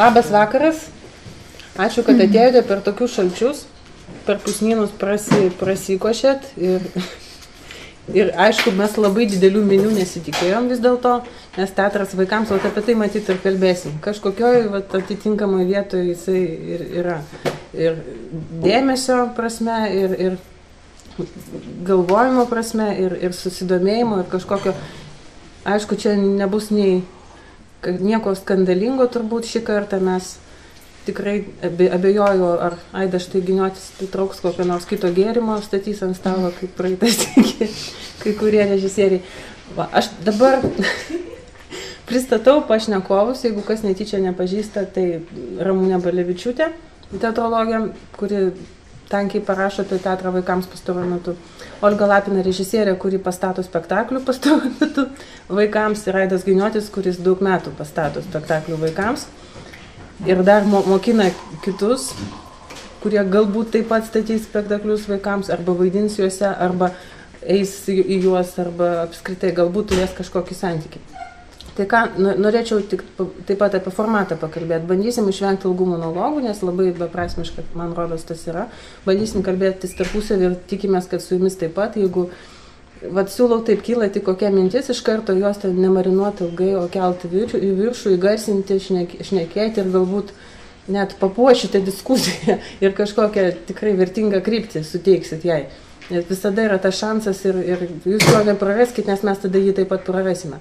Labas vakaras. Ačiū, kad atėjote per tokius šalčius, per pusnynus prasikošėt. Ir aišku, mes labai didelių minių nesitikėjom vis dėlto, nes teatras vaikams, o apie tai matyti ir kalbėsim. Kažkokioj atitinkamoje vietoje jisai ir yra. Ir dėmesio prasme, ir galvojimo prasme, ir susidomėjimo, ir kažkokio. Aišku, čia nebus nieko skandalingo turbūt šį kartą, mes tikrai abejoju, ar Aidas Štaiginiotis trauks kokio nors kito gėrimo, statys ant stalo, kaip praeitas kai kurie režisieriai. Aš dabar pristatau pašnekovus, jeigu kas netyčia nepažįsta, tai Ramunė Balevičiūtė, teatrologė, kuri tankiai parašo apie teatrą vaikams pastaruoju metu. Olga Lapina, režisierė, kuri pastato spektaklių pastaruoju metu vaikams, ir Aidas Giniotis, kuris daug metų pastato spektaklių vaikams. Ir dar mokina kitus, kurie galbūt taip pat statys spektaklius vaikams, arba vaidins juose, arba eis į juos, arba apskritai galbūt turės kažkokį santykį. Tai ką, norėčiau taip pat apie formatą pakalbėti. Bandysim išvengti ilgų monologų, nes labai beprasmiška, man rodos, tas yra. Bandysim kalbėtis tarpusavį ir tikimės, kad su jumis taip pat. Jeigu siūlau taip kyla tik kokia mintis, iš karto jos ten nemarinuoti ilgai, o kelti į viršų, įgarsinti, šnekėti ir galbūt net papuošite diskusiją ir kažkokią tikrai vertingą kryptį suteiksit jai. Nes visada yra tas šansas ir jūs jo nepraraskit, nes mes tada jį taip pat prarasime.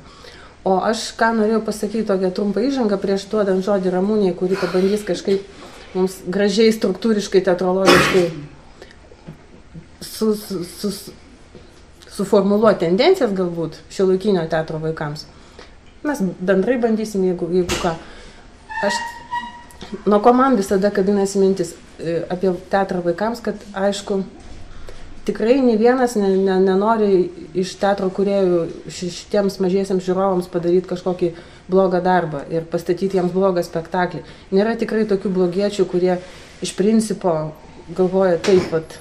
O aš ką norėjau pasakyti tokią trumpą įžangą prieš duodant žodį Ramūnei, kuri pabandys kažkaip mums gražiai, struktūriškai, teatrologiškai suformuluoti tendencijas galbūt šiuolaikinio teatro vaikams. Mes bendrai bandysim, jeigu ką. Nuo ko man visada kabinasi mintis apie teatrą vaikams, kad aišku, tikrai nei vienas nenori iš teatro kūrėjų šitiems mažiesiems žiūrovams padaryti kažkokį blogą darbą ir pastatyti jiems blogą spektaklį. Nėra tikrai tokių blogiečių, kurie iš principo galvoja taip, pat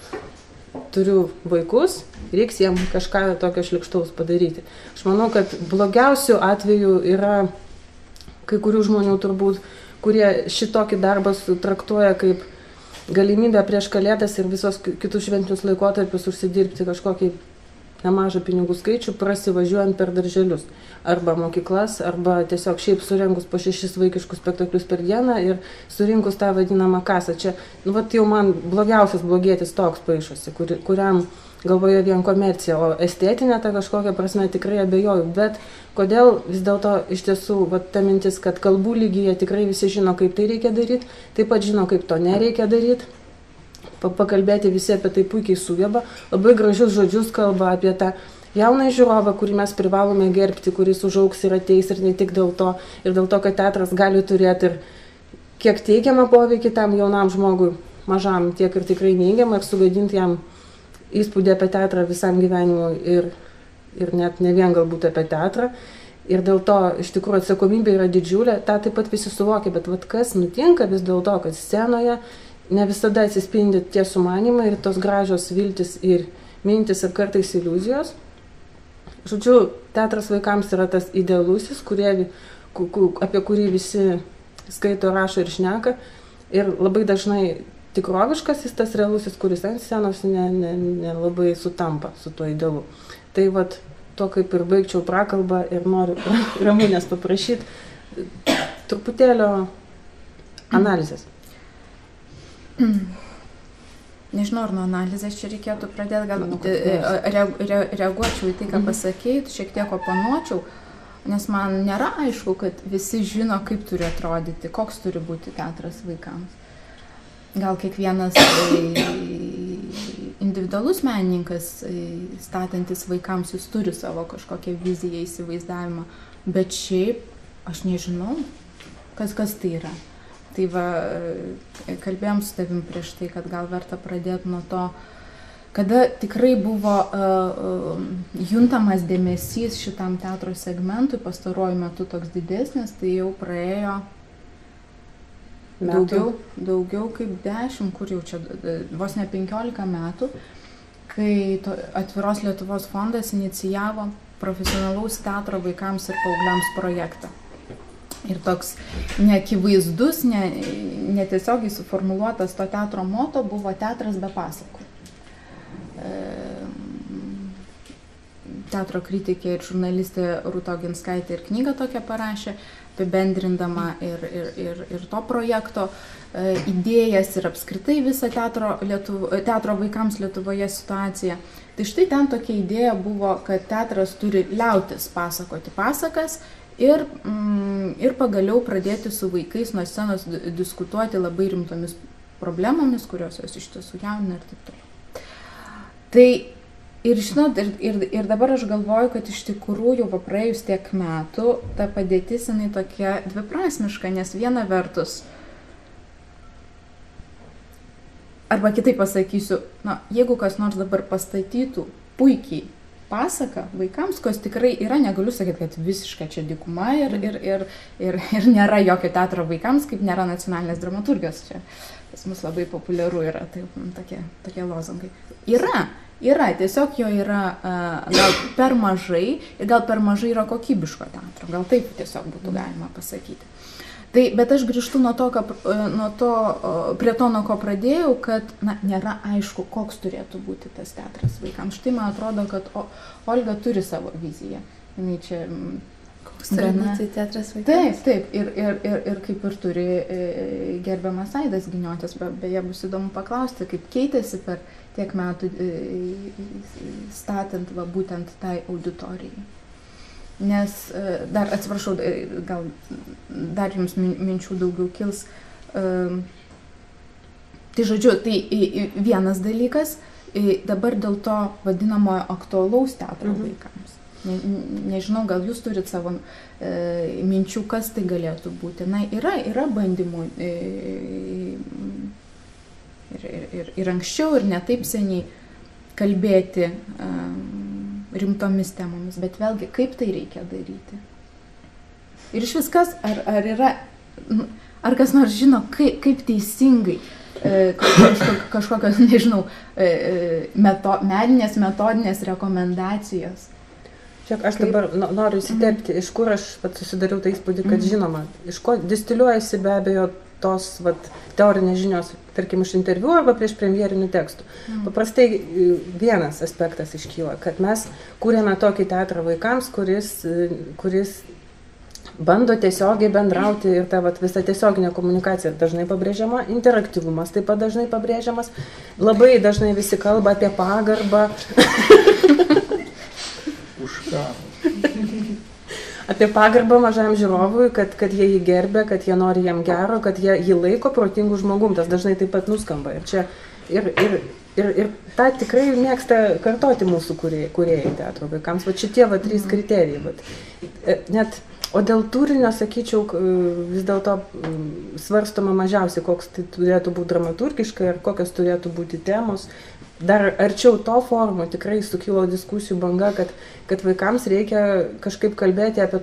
turiu vaikus, reiks jiems kažką tokio šlikštaus padaryti. Aš manau, kad blogiausių atvejų yra kai kurių žmonių turbūt, kurie šitokį darbą traktuoja kaip galimybę prieš Kalėdas ir visos kitus šventinius laikotarpius užsidirbti kažkokį nemažą pinigų skaičių, prasivažiuojant per darželius arba mokyklas, arba tiesiog šiaip surengus po 6 vaikiškus spektaklius per dieną ir surinkus tą vadinamą kasą. Čia, jau man blogiausias blogietis toks paišosi, kuriam galvoje vien komercija, o estetinė ta kažkokia prasme tikrai abejoju. Bet kodėl vis dėlto iš tiesų ta mintis, kad kalbų lygyje tikrai visi žino, kaip tai reikia daryti, taip pat žino, kaip to nereikia daryti. Pakalbėti visi apie tai puikiai sugeba, labai gražius žodžius kalba apie tą jauną žiūrovą, kurį mes privalome gerbti, kuris užaugs ir ateis ir ne tik dėl to, ir dėl to, kad teatras gali turėti ir kiek teigiamą poveikį tam jaunam žmogui, mažam, tiek ir tikrai neigiamą, ir sugadinti jam įspūdį apie teatrą visam gyvenimui ir net ne vien galbūt apie teatrą. Ir dėl to iš tikrųjų atsakomybė yra didžiulė, tą taip pat visi suvokia, bet kas nutinka vis dėl to, kad scenoje ne visada atsispindi tie sumanymai ir tos gražios viltis ir mintis ir kartais iliuzijos. Žodžiu, teatras vaikams yra tas idealusis, apie kurį visi skaito, rašo ir šneka. Ir labai dažnai tikroviškas jis tas realusis, kuris ant scenos nelabai sutampa su tuo idealu. Tai to kaip ir baigčiau prakalbą ir noriu Ramunės paprašyti truputėlio analizės. Nežinau, ar nuo analizės čia reikėtų pradėti, gal reaguočiau į tai, ką pasakėjai, šiek tiek oponuočiau, nes man nėra aišku, kad visi žino, kaip turi atrodyti, koks turi būti teatras vaikams. Gal kiekvienas individualus menininkas, statantis vaikams, jis turi savo kažkokią viziją, įsivaizdavimą, bet šiaip aš nežinau, kas tai yra. Tai kalbėjom su tavim prieš tai, kad gal verta pradėti nuo to, kada tikrai buvo juntamas dėmesys šitam teatro segmentui, pastaruoju metu toks didesnis, tai jau praėjo daugiau kaip 10, kur jau čia vos ne 15 metų, kai Atviros Lietuvos fondas inicijavo profesionalaus teatro vaikams ir paaugliams projektą. Ir toks neakivaizdus, netiesiogiai suformuluotas to teatro moto buvo teatras be pasakų. Teatro kritikė ir žurnalistė Rūta Oginskaitė ir knygą tokią parašė, apibendrindama ir to projekto idėjas ir apskritai visą teatro vaikams Lietuvoje situaciją. Tai štai ten tokia idėja buvo, kad teatras turi liautis pasakoti pasakas ir pagaliau pradėti su vaikais nuo scenos diskutuoti labai rimtomis problemomis, kurios jos iš tiesų jaunina ir taip toliau. Tai ir žinot, ir dabar aš galvoju, kad iš tikrųjų praėjus tiek metų ta padėtis jinai tokia dviprasmiška, nes viena vertus, arba kitaip pasakysiu, jeigu kas nors dabar pastatytų puikiai pasaką vaikams, kas tikrai yra, negaliu sakyti, kad visiškai čia dykuma ir nėra jokio teatro vaikams, kaip nėra nacionalinės dramaturgijos. Čia pas mus labai populiaru yra tokie lozungai. Yra, tiesiog jo yra gal per mažai ir gal per mažai yra kokybiško teatro, gal taip tiesiog būtų galima pasakyti. Bet aš grįžtu prie to, nuo ko pradėjau, kad nėra aišku, koks turėtų būti tas teatras vaikams. Štai man atrodo, kad Olga turi savo viziją. Čia koks turi būti teatras vaikams? Taip, ir kaip ir turi gerbiamas Aidas Giniotis. Beje, bus įdomu paklausti, kaip keitėsi per tiek metų statant būtent tai auditorijai. Nes, dar atsiprašau, gal dar jums minčių daugiau kils. Tai žodžiu, tai vienas dalykas, dabar dėl to vadinamojo aktualaus teatro vaikams. Nežinau, gal jūs turit savo minčių, kas tai galėtų būti. Yra bandymų ir anksčiau, ir ne taip seniai kalbėti rimtomis temomis, bet vėlgi, kaip tai reikia daryti. Ir iš viskas, ar kas nors žino, kaip teisingai kažkokios, nežinau, metodinės rekomendacijos. Čia aš dabar noriu įsiterpti, iš kur aš susidariau tą įspūdį, kad žinoma, iš ko distiliuojasi be abejo tos teorinės žinios, tarkim, iš interviu arba prieš premjerinių tekstų. Paprastai vienas aspektas iškyla, kad mes kūrėme tokį teatrą vaikams, kuris bando tiesiogiai bendrauti ir ta visa tiesioginė komunikacija dažnai pabrėžiama, interaktyvumas taip pat dažnai pabrėžiamas, labai dažnai visi kalba apie pagarbą. Už ką? Apie pagarbą mažam žiūrovui, kad jie jį gerbė, kad jie nori jam gero, kad jie jį laiko protingų žmogum. Tas dažnai taip pat nuskamba. Ir tą tikrai mėgsta kartoti mūsų kūrėjai teatro vaikams. Šitie trys kriterijai. O dėl turinio, sakyčiau, vis dėlto svarstoma mažiausiai, koks tai turėtų būti dramaturgiškai ir kokios turėtų būti temos. Dar arčiau to forumo tikrai sukilo diskusijų banga, kad vaikams reikia kažkaip kalbėti apie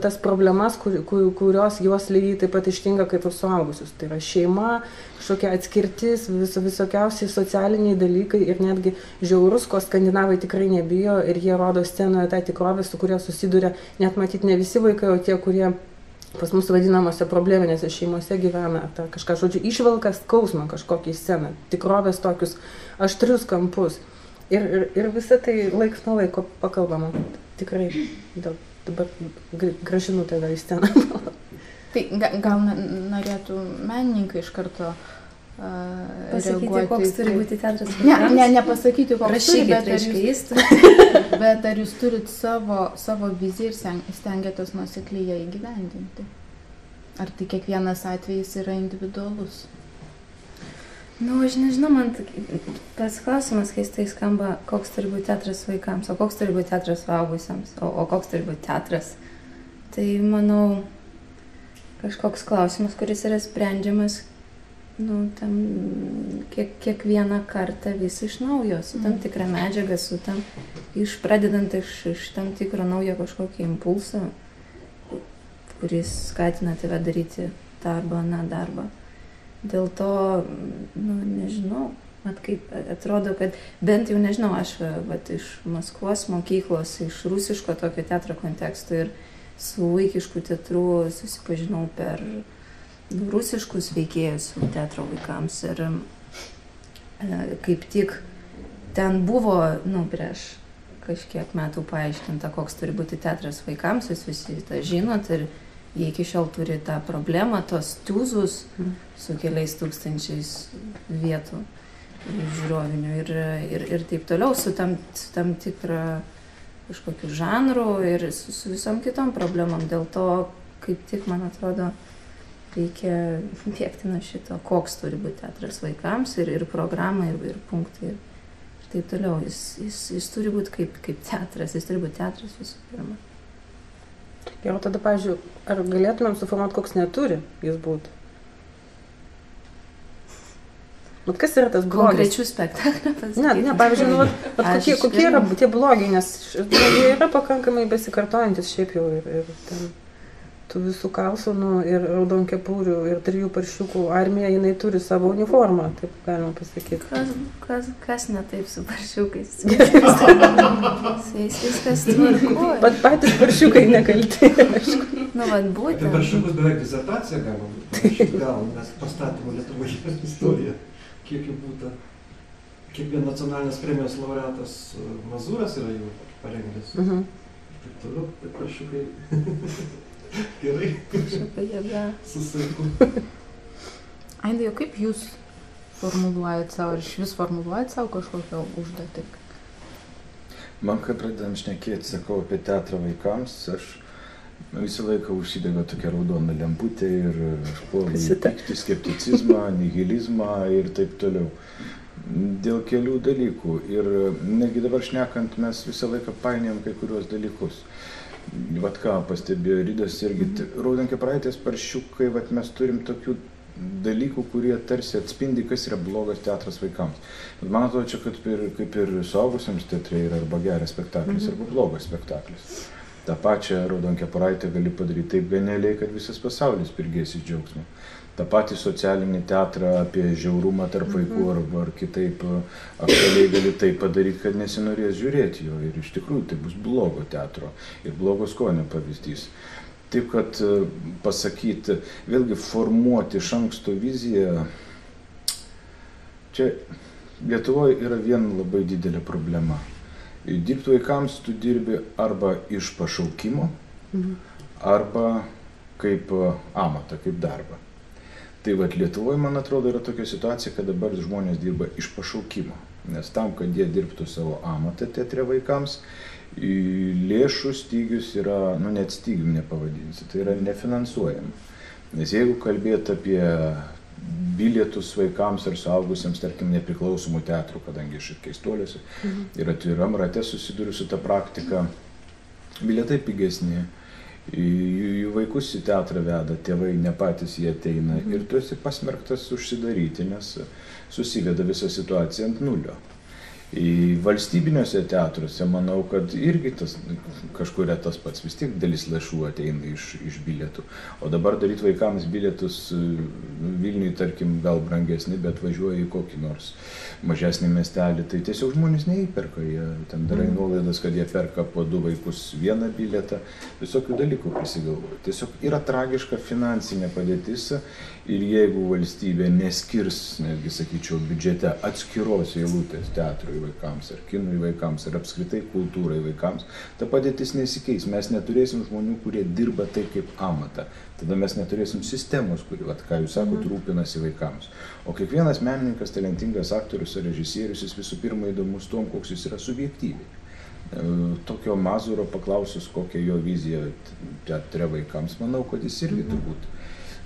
tas problemas, kurios juos lygiai taip pat ištinka kaip ir suaugusius. Tai yra šeima, kažkokia atskirtis, visokiausiai socialiniai dalykai ir netgi žiaurus, ko skandinavai tikrai nebijo ir jie rodo scenoje tą tikrovę, su kuria susiduria net matyti ne visi vaikai, o tie, kurie pas mus vadinamose probleminėse šeimose gyvena, ar kažką, žodžiu, išvelka skausmą kažkokį sceną, tikrovės tokius aštrius kampus. Ir visą tai laiks nuo laiko pakalbama. Tikrai, dabar grąžinu tave į sceną. Tai gal norėtų menininkai iš karto pasakyti, koks turi būti teatras vaikams? Nepasakyti, koks turi, bet ar jūs turit savo viziją ir stengiatės nuosekliai ją įgyvendinti? Ar tai kiekvienas atvejis yra individualus? Aš nežinau, man tas klausimas keistai skamba, koks turi būti teatras vaikams, o koks turi būti teatras suaugusiems, o koks turi būti teatras. Tai, manau, kažkoks klausimas, kuris yra sprendžiamas kiekvieną kartą vis iš naujo, su tam tikra medžiaga, pradedant iš tam tikro naujo kažkokį impulsą, kuris skatina tave daryti tą arba aną darbą. Dėl to, nežinau, kaip atrodo, kad bent jau, nežinau, aš iš Maskvos mokyklos, iš rusiško tokio teatro konteksto ir su vaikišku teatru susipažinau per rusiškus veikėjus teatro vaikams ir kaip tik ten buvo, prieš kažkiek metų paaiškinta, koks turi būti teatras vaikams, jūs visi tą žinot ir jie iki šiol turi tą problemą, tos tūzus su keliais tūkstančiais vietų žiūrovinių ir taip toliau, su tam tikrą kažkokiu žanru ir su visom kitom problemom. Dėl to, kaip tik, man atrodo, reikia bėgti nuo šito, koks turi būti teatras vaikams ir programa, ir punktai. Taip toliau, jis turi būti kaip teatras, jis turi būti teatras visų pirma. Ir tada, pavyzdžiui, ar galėtumėm suformuoti, koks neturi jis būti? Bet kas yra tas blogis? Konkrečių spektaklį pasakyti? Ne, pavyzdžiui, kokie yra tie blogiai, nes jie yra pakankamai besikartojantis šiaip jau ir ten tų visų Karlsonų ir raudonkepurių ir 3 paršiukų armija, jinai turi savo uniformą, taip galima pasakyti. Kas ne taip su paršiukais? Su jais viskas tvarkoja. Bet patys paršiukai nekalti, aišku. Būtent. Apie paršiukus beveik disertaciją galima parašyti, gal mes pastatymų Lietuvoje istoriją, kiek jų būta. Kiekvien nacionalinės premijos laureatas Mazūras yra jų parengęs. Taip toliau, tai paršiukai. Gerai. Susaiku. Aidai, kaip jūs formuluojat savo, ar iš vis formuluojat savo kažkokią užduotį? Man, kai pradedam šnekėti, sakau, apie teatrą vaikams, aš visą laiką užsidega tokia raudona lemputė ir aš puolu pykti, skepticizmą, nihilizmą ir taip toliau. Dėl kelių dalykų. Ir negi dabar šnekant, mes visą laiką painėjom kai kuriuos dalykus. Vat ką pastebėjo Ridas irgi, raudonkepuraitės paršiukai, mes turim tokių dalykų, kurie tarsi atspindi, kas yra blogas teatras vaikams. Bet man atrodo, čia kaip ir suaugusiems teatre yra arba geras spektaklis, arba blogas spektaklis. tą pačią Raudonkepuraitę gali padaryti taip genialiai, kad visas pasaulis pirgės į džiaugsmą. Ta patį socialinį teatrą apie žiaurumą tarp vaikų ar kitaip aktualiai gali taip padaryti, kad nesinorės žiūrėti jo. Ir iš tikrųjų tai bus blogo teatro ir blogo skonio pavyzdys. Taip, kad pasakyti, vėlgi formuoti iš anksto viziją, čia Lietuvoje yra viena labai didelė problema. Dirbti vaikams tu dirbi arba iš pašaukimo, arba kaip amatą, kaip darbą. Tai vat Lietuvoje, man atrodo, yra tokia situacija, kad dabar žmonės dirba iš pašaukimo. Nes tam, kad jie dirbtų savo amatą teatre vaikams, lėšų stygius yra, net stygium nepavadinsi, tai yra nefinansuojama. Nes jeigu kalbėt apie bilietus vaikams ar suaugusiems, tarkim, nepriklausomų teatrų, kadangi aš ir Keistuoliuose ir atviram rate susiduriu su ta praktika, bilietai pigesni, jų vaikus į teatrą veda, tėvai ne patys jie ateina ir tu esi pasmerktas užsidaryti, nes susiveda visą situaciją ant nulio. Į valstybiniuose teatruose manau, kad irgi kažkuria tas pats, vis tiek dalis lėšų ateina iš bilietų. O dabar daryti vaikams bilietus Vilniui, tarkim, gal brangesni, bet važiuoja į kokį nors mažesnį miestelį, tai tiesiog žmonės neįperka, jie ten darai nuolaidas, kad jie perka po 2 vaikus vieną bilietą, visokių dalykų prisigalvoja. Tiesiog yra tragiška finansinė padėtis ir jeigu valstybė neskirs, netgi sakyčiau, biudžete atskiros eilutės teatrui vaikams, ar kinui vaikams, ar apskritai kultūrai vaikams, ta padėtis nesikeis. Mes neturėsim žmonių, kurie dirba tai kaip amatą. Tada mes neturėsim sistemos, kuri, ką jūs sakot, rūpinasi vaikams. O kiekvienas menininkas, talentingas aktorius ar režisierius, jis visų pirma įdomus tom, koks jis yra subjektyviai. Tokio Mazūro paklausus, kokia jo vizija teatre vaikams, manau, kad jis irgi turbūt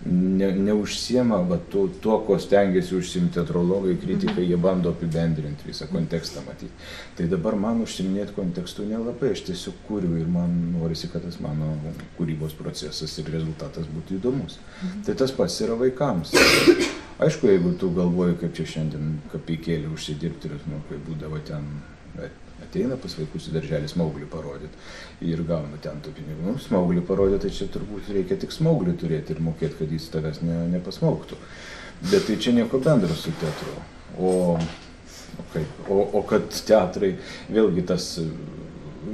neužsiema tuo, ko stengiasi užsiimti teatrologai, kritikai, jie bando apibendrinti visą kontekstą matyti. Tai dabar man užsiminėti kontekstu nelabai, aš tiesiog kuriu ir man norisi, kad tas mano kūrybos procesas ir rezultatas būtų įdomus. Tai tas pats yra vaikams. Aišku, jeigu tu galvoji, kaip čia šiandien kapeikėlį užsidirbti, kaip būdavo ten, ateina pas vaikus į darželį Smauglį parodyti ir gauna ten tų pinigų. Smauglį parodyti, tai čia turbūt reikia tik Smauglį turėti ir mokėti, kad jis tavęs nepasmaugtų. Bet tai čia nieko bendro su teatru. O kad teatrai, vėlgi tas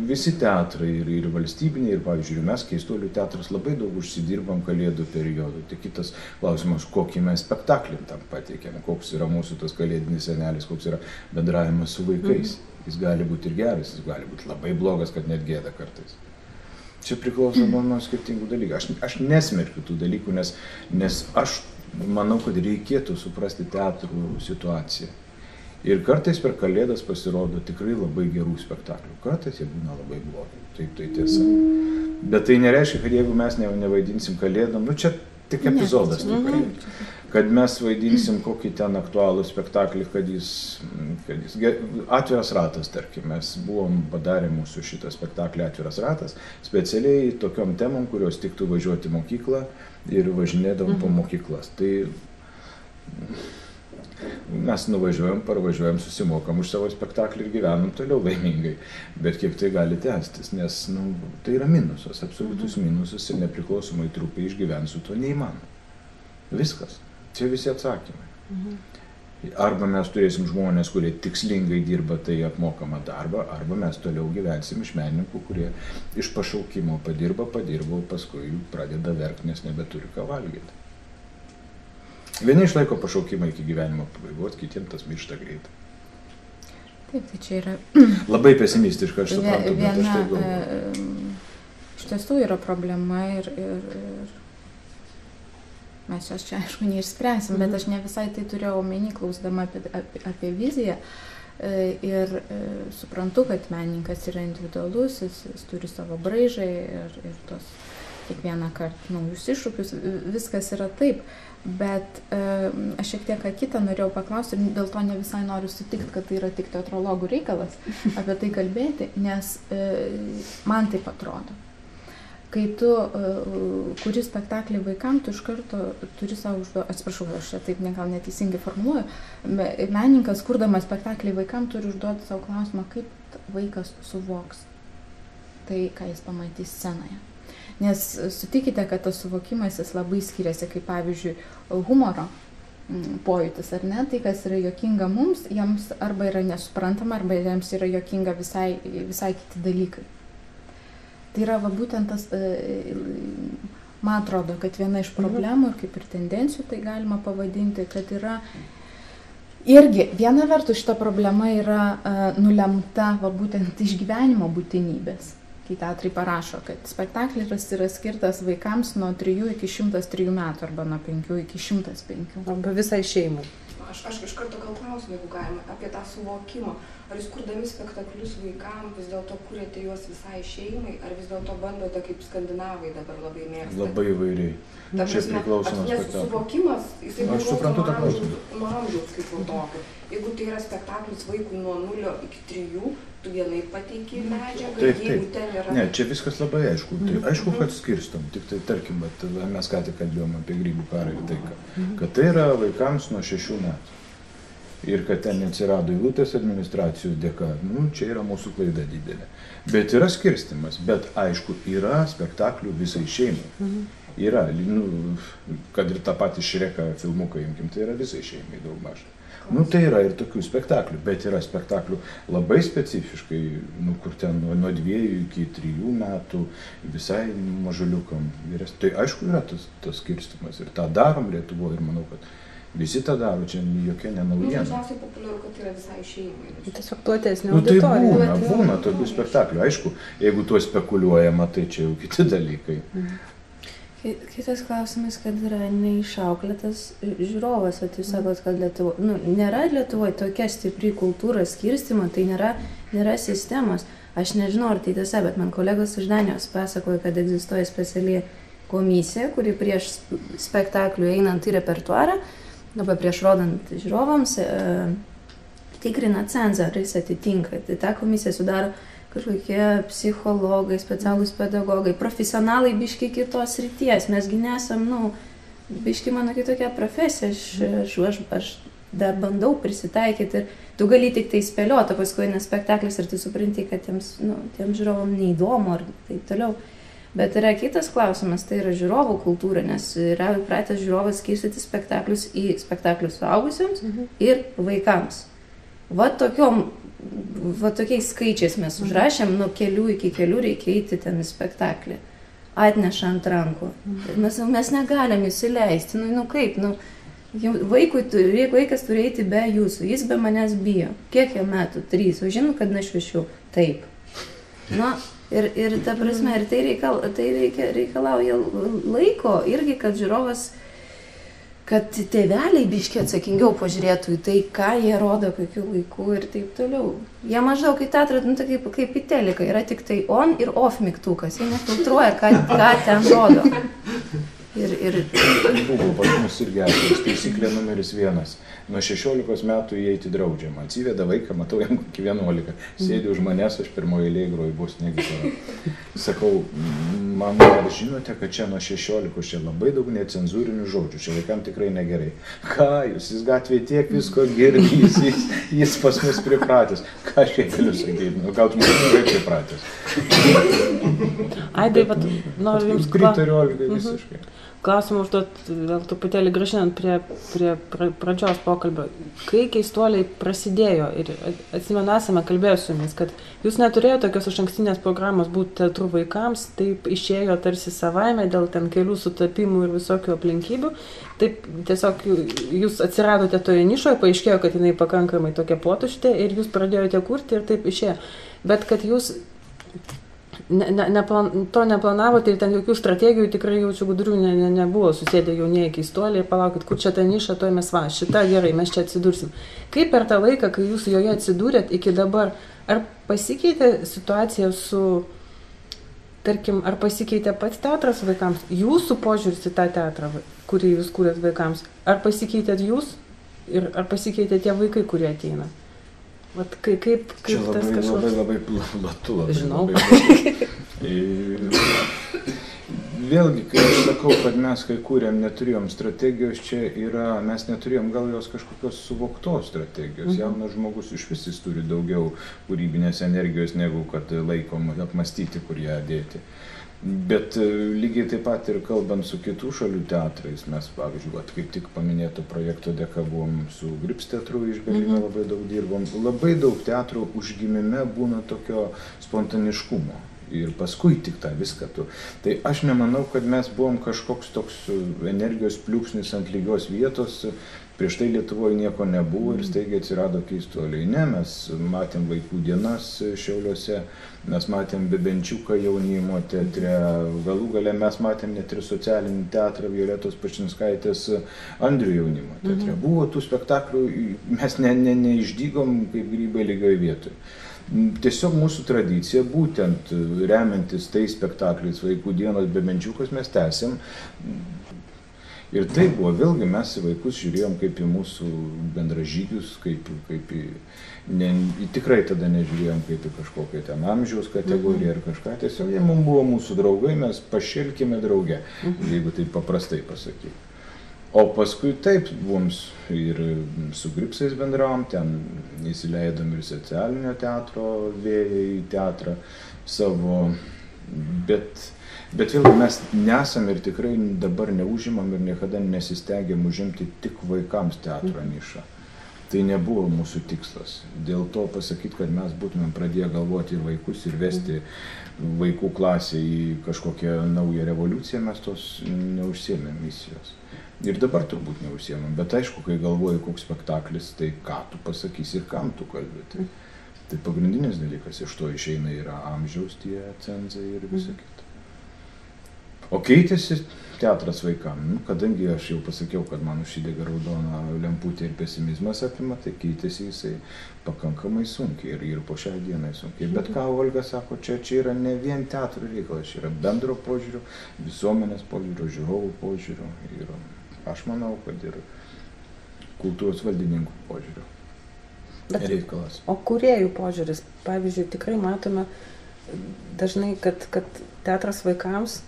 visi teatrai ir valstybiniai, ir, pavyzdžiui, mes Keistuolių teatras labai daug užsidirbam Kalėdų periodu. Tai kitas klausimas, kokį mes spektaklį tam pateikėm, koks yra mūsų tas kalėdinis senelis, koks yra bendravimas su vaikais. Jis gali būti ir geras, jis gali būti labai blogas, kad net gėda kartais. Čia priklauso nuo skirtingų dalykų. Aš nesmerkiu tų dalykų, nes aš manau, kad reikėtų suprasti teatrų situaciją. Ir kartais per Kalėdas pasirodo tikrai labai gerų spektaklių. Kartais jie būna labai blogi. Taip, tai tiesa. Bet tai nereiškia, kad jeigu mes nevaidinsim Kalėdom, čia tik epizodas. Kad mes vaidinsim kokį ten aktualų spektaklį, kad jis Atviras ratas, tarkim. Mes buvom padarę mūsų šitą spektaklį Atviras ratas, specialiai tokiom temom, kurios tiktų važiuoti į mokyklą ir važinėdavom po mokyklas. Tai mes nuvažiuojam, parvažiuojam, susimokam už savo spektaklį ir gyvenam toliau laimingai. Bet kiek tai gali tęstis, nes tai yra minusas, absoliutus minusas ir nepriklausomai trupai išgyvensiu, to neįmanoma. Viskas. Čia visi atsakymai. Arba mes turėsim žmonės, kurie tikslingai dirba tai apmokamą darbą, arba mes toliau gyvensim iš menininkų, kurie iš pašaukimo padirba, paskui pradeda verkti, nes nebeturi ką valgyti. Vieni išlaiko pašaukimą iki gyvenimo pabaigos, kitiems tas miršta greitai. Taip, tai čia yra... Labai pesimistiška, aš suprantu, bet aš tai galvoju. Iš tiesų yra problema ir mes jos čia, aišku, neišspręsim, bet aš ne visai tai turėjau omeny, klausdama apie viziją. Ir suprantu, kad menininkas yra individualus, jis turi savo braižą ir tos kiekvieną kartą naujus iššūkius, viskas yra taip. Bet aš šiek tiek kitą norėjau paklausti ir dėl to ne visai noriu sutikti, kad tai yra tik teatrologų reikalas apie tai kalbėti, nes man taip atrodo. Kai tu kuri spektaklį vaikam, tu iš karto turi savo užduoti, atsiprašau, aš čia taip gal neteisingai formuluoju, menininkas, kurdamas spektaklį vaikam, turi užduoti savo klausimą, kaip vaikas suvoks tai, ką jis pamatys scenoje. Nes sutikite, kad tas suvokimas jis labai skiriasi, kaip pavyzdžiui humoro pojūtis, ar ne? Tai, kas yra juokinga mums, jiems arba yra nesuprantama, arba jiems yra juokinga visai kiti dalykai. Tai yra būtent tas, man atrodo, kad viena iš problemų ir kaip ir tendencijų tai galima pavadinti, kad yra irgi viena vertus šita problema yra nulemta būtent išgyvenimo būtinybės. Kai teatrai parašo, kad spektaklis yra skirtas vaikams nuo 3 iki 103 metų arba nuo 5 iki 105. Arba visai šeimai. Aš iš karto gal klausiu, jeigu galima, apie tą suvokimą. Ar jūs kurdami spektaklius vaikam vis dėlto kuriate juos visai šeimai, ar vis dėlto bandote kaip skandinavai dabar labai mėgsta? Labai įvairiai. Čia priklauso nuo spektaklio. Nes suvokimas, jisai priklauso nuo amžiaus kaip tokio. Jeigu tai yra spektaklis vaikui nuo 0 iki 3, tu vienai pateiki medžiagą, jeigu ten yra... Ne, čia viskas labai aišku. Tai aišku, kad skirstom. Tik tai, tarkim, mes ką tik kalbėjom apie Grybų karą ir taiką. Kad tai yra vaikams nuo 6 metų. Ir kad ten atsirado eilutės administracijos dėka. Čia yra mūsų klaida didelė. Bet yra skirstimas. Bet aišku, yra spektaklių visai šeimai. Yra, kad ir tą patį Šreką filmuką imkim, tai yra visai šeimai daugmaž. Tai yra ir tokių spektaklių, bet yra spektaklių labai specifiškai, kur ten nuo 2 iki 3 metų, visai mažuliukam. Tai aišku yra tas skirstimas ir tą darom Lietuvoje ir manau, kad visi tą daro, čia jokia nenaujiena. Dažniausiai populiaru, kad yra visai šeimai. Tiesiog platesnė auditorija. Tai būna tokių spektaklių. Aišku, jeigu tuo spekuliuojama, tai čia jau kiti dalykai. Kitas klausimas, kad yra neišauklėtas žiūrovas, o jūs sakot, kad nėra Lietuvoje tokia stipri kultūra skirstymo, tai nėra sistemos. Aš nežinau, ar tai tiesa, bet man kolegos iš Danijos pasakoja, kad egzistuoja speciali komisija, kuri prieš spektaklių einant į repertuarą, arba prieš rodant žiūrovams, tikrina cenzą, ar jis atitinka. Tai ta komisija sudaro kažkokie psichologai, specialūs pedagogai, profesionalai biški kitos srities. Mesgi nesam, biški mano kitokia profesija, aš dar bandau prisitaikyti ir tu gali tik tai spėlioti, paskui eina spektaklis ir tu supranti, kad tiems žiūrovam neįdomu ar taip toliau. Bet yra kitas klausimas, tai yra žiūrovų kultūra, nes yra pratęs žiūrovas skirstyti spektaklius į spektaklius suaugusiems ir vaikams. Va tokiom va tokiais skaičiais mes užrašėm, nuo kelių iki kelių reikia eiti ten į spektaklį. Atneša ant rankų. Mes negalim įsileisti. Nu kaip, vaikas turi eiti be jūsų, jis be manęs bijo. Kiek jam metų? 3. O žinau, kad našvišiu. Taip. Ir ta prasme, ir tai reikalauja laiko irgi, kad žiūrovas, kad tėveliai biškiai atsakingiau pažiūrėtų į tai, ką jie rodo, kokiu laiku ir taip toliau. Jie maždaug į teatrą, tai kaip į teliką, yra tik tai on ir off mygtukas, jie nefiltruoja, ką ten rodo. Buvo pas mus irgi atvejas, taisyklė numeris 1. Nuo 16 metų įeiti draudžiama. Atsiveda vaiką, matau jam iki 11. Sėdi už manęs, aš pirmoje eilėje groju bosine gitara. Sakau, mama, ar žinote, kad čia nuo 16 čia labai daug necenzūrinių žodžių, čia vaikam tikrai negerai. Ką jūs, jis gatvėje tiek visko girdys, jis pas mus pripratęs. Ką aš jai galiu sakyti, gal žmonės yra pripratęs. Aidai, noriu jums pritariu Olgai visiškai. Klausimą užduoti, vėl truputėlį grąžinant prie pradžios pokalbio. Kai Keistuoliai prasidėjo ir atsimenu, esame kalbėję su jumis, kad jūs neturėjote tokios išankstinės programos būti teatru vaikams, taip išėjo tarsi savaime dėl ten kelių sutapimų ir visokių aplinkybių. Taip tiesiog jūs atsiradote toje nišoje, paaiškėjo, kad jinai pakankamai tokia potuštė ir jūs pradėjote kurti ir taip išėjo. Bet kad jūs to neplanavote ir ten jokių strategijų tikrai jaučiu gudrių nebuvo, susėdė jaunieji Keistuoliai ir palaukit, kur čia ta niša, to mes šita gerai, mes čia atsidursim. Kaip per tą laiką, kai jūs joje atsidūrėt iki dabar, ar pasikeitė situacija su, tarkim, ar pasikeitė pats teatras vaikams, jūsų požiūris į tą teatrą, kurį jūs kūrėt vaikams, ar pasikeitėt jūs ir ar pasikeitė tie vaikai, kurie ateina? Vat kaip čia tas kažkoks... labai platu. Žinau. Vėlgi, kai aš sakau, kad mes kai kūrėm neturėjom strategijos, čia yra, mes neturėjom gal jos kažkokios suvoktos strategijos. Jaunas žmogus iš vis jis turi daugiau kūrybinės energijos, negu kad laikom apmastyti, kur ją dėti. Bet lygiai taip pat ir kalbant su kitų šalių teatrais, mes, pavyzdžiui, kaip tik paminėto projekto dėka buvom su Grips teatru iš Berlyno, labai daug dirbom. Labai daug teatro užgimime būna tokio spontaniškumo. Ir paskui tik tą viską tu. Tai aš nemanau, kad mes buvom kažkoks toks energijos pliūpsnis ant lygios vietos. Prieš tai Lietuvoje nieko nebuvo ir staigiai atsirado Keistuoliai. Ne, mes matėm vaikų dienas Šiauliuose, mes matėm Bebenčiuką jaunimo teatre, galų gale mes matėm net ir socialinį teatrą Violetos Pačinskaitės Andrių jaunimo teatre. Buvo tų spektaklių, mes neišdygom kaip grybai lygioj vietoj. Tiesiog mūsų tradicija, būtent remiantis tais spektakliais Vaikų dienos Bebenčiukas, mes tęsėm. Ir tai buvo, vėlgi mes į vaikus žiūrėjom kaip į mūsų bendražygius, kaip tikrai tada nežiūrėjom kaip į kažkokią ten amžiaus kategoriją ar kažką, tiesiog jie mums buvo mūsų draugai, mes pašilkime drauge, jeigu taip paprastai pasakyti. O paskui taip mums ir su Gripsais bendravom, ten įsileidom ir socialinio teatro vėją į teatrą savo, bet vėlgi mes nesam ir tikrai dabar neužimam ir niekada nesistengėm užimti tik vaikams teatro nišą. Tai nebuvo mūsų tikslas. Dėl to pasakyti, kad mes būtumėm pradėję galvoti ir vaikus ir vesti vaikų klasę į kažkokią naują revoliuciją, mes tos neužsiėmėm misijos. Ir dabar turbūt neužsiėmėm, bet aišku, kai galvoji koks spektaklis, tai ką tu pasakysi ir kam tu kalbėti. Tai pagrindinis dalykas, iš to išeina yra amžiaus tie cenzai ir visa kita. O keitėsi teatras vaikam, kadangi aš jau pasakiau, kad man užsidega raudona lemputė ir pesimizmas apima, tai keitėsi jisai pakankamai sunkiai ir po šią dieną sunkiai. Bet ką Olga sako, čia yra ne vien teatro reikalas, čia yra bendro požiūrio, visuomenės požiūrio, žiūrovų požiūrio ir aš manau, kad ir kultūros valdininkų požiūrio reikalas. O kūrėjų požiūris, pavyzdžiui, tikrai matome dažnai, kad teatras vaikams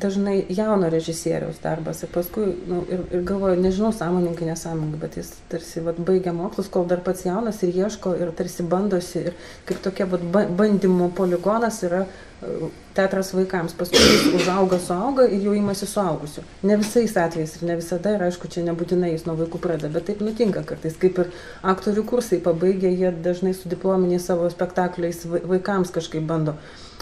dažnai jauno režisieriaus darbas ir paskui, ir galvoju, nežinau, sąmoningai, nesąmoningai, bet jis tarsi baigia mokslus, kol dar pats jaunas ir ieško ir tarsi bandosi ir kaip tokia bandymų poligonas yra teatras vaikams, paskui jis suauga ir jau imasi suaugusių. Ne visais atvejais ir ne visada, ir aišku, čia nebūtinai jis nuo vaikų pradeda, bet taip nutinka kartais, kaip ir aktorių kursai pabaigė, jie dažnai su diplominiais savo spektakliais vaikams kažkaip bando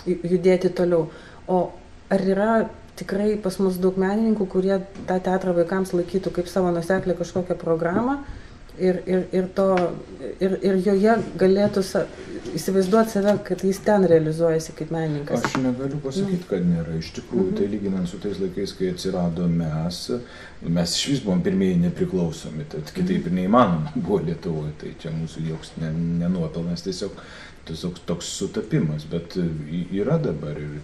judėti toliau. O ar yra tikrai pas mus daug menininkų, kurie tą teatrą vaikams laikytų kaip savo nuoseklę kažkokią programą ir joje galėtų įsivaizduoti save, kad jis ten realizuojasi kaip menininkas? Aš negaliu pasakyti, kad nėra. Iš tikrųjų, tai lyginant su tais laikais, kai atsirado mes išvis buvom pirmieji nepriklausomi, tad kitaip ir neįmanoma buvo Lietuvoje, tai čia mūsų joks nenuopelnas, tiesiog toks sutapimas, bet yra dabar ir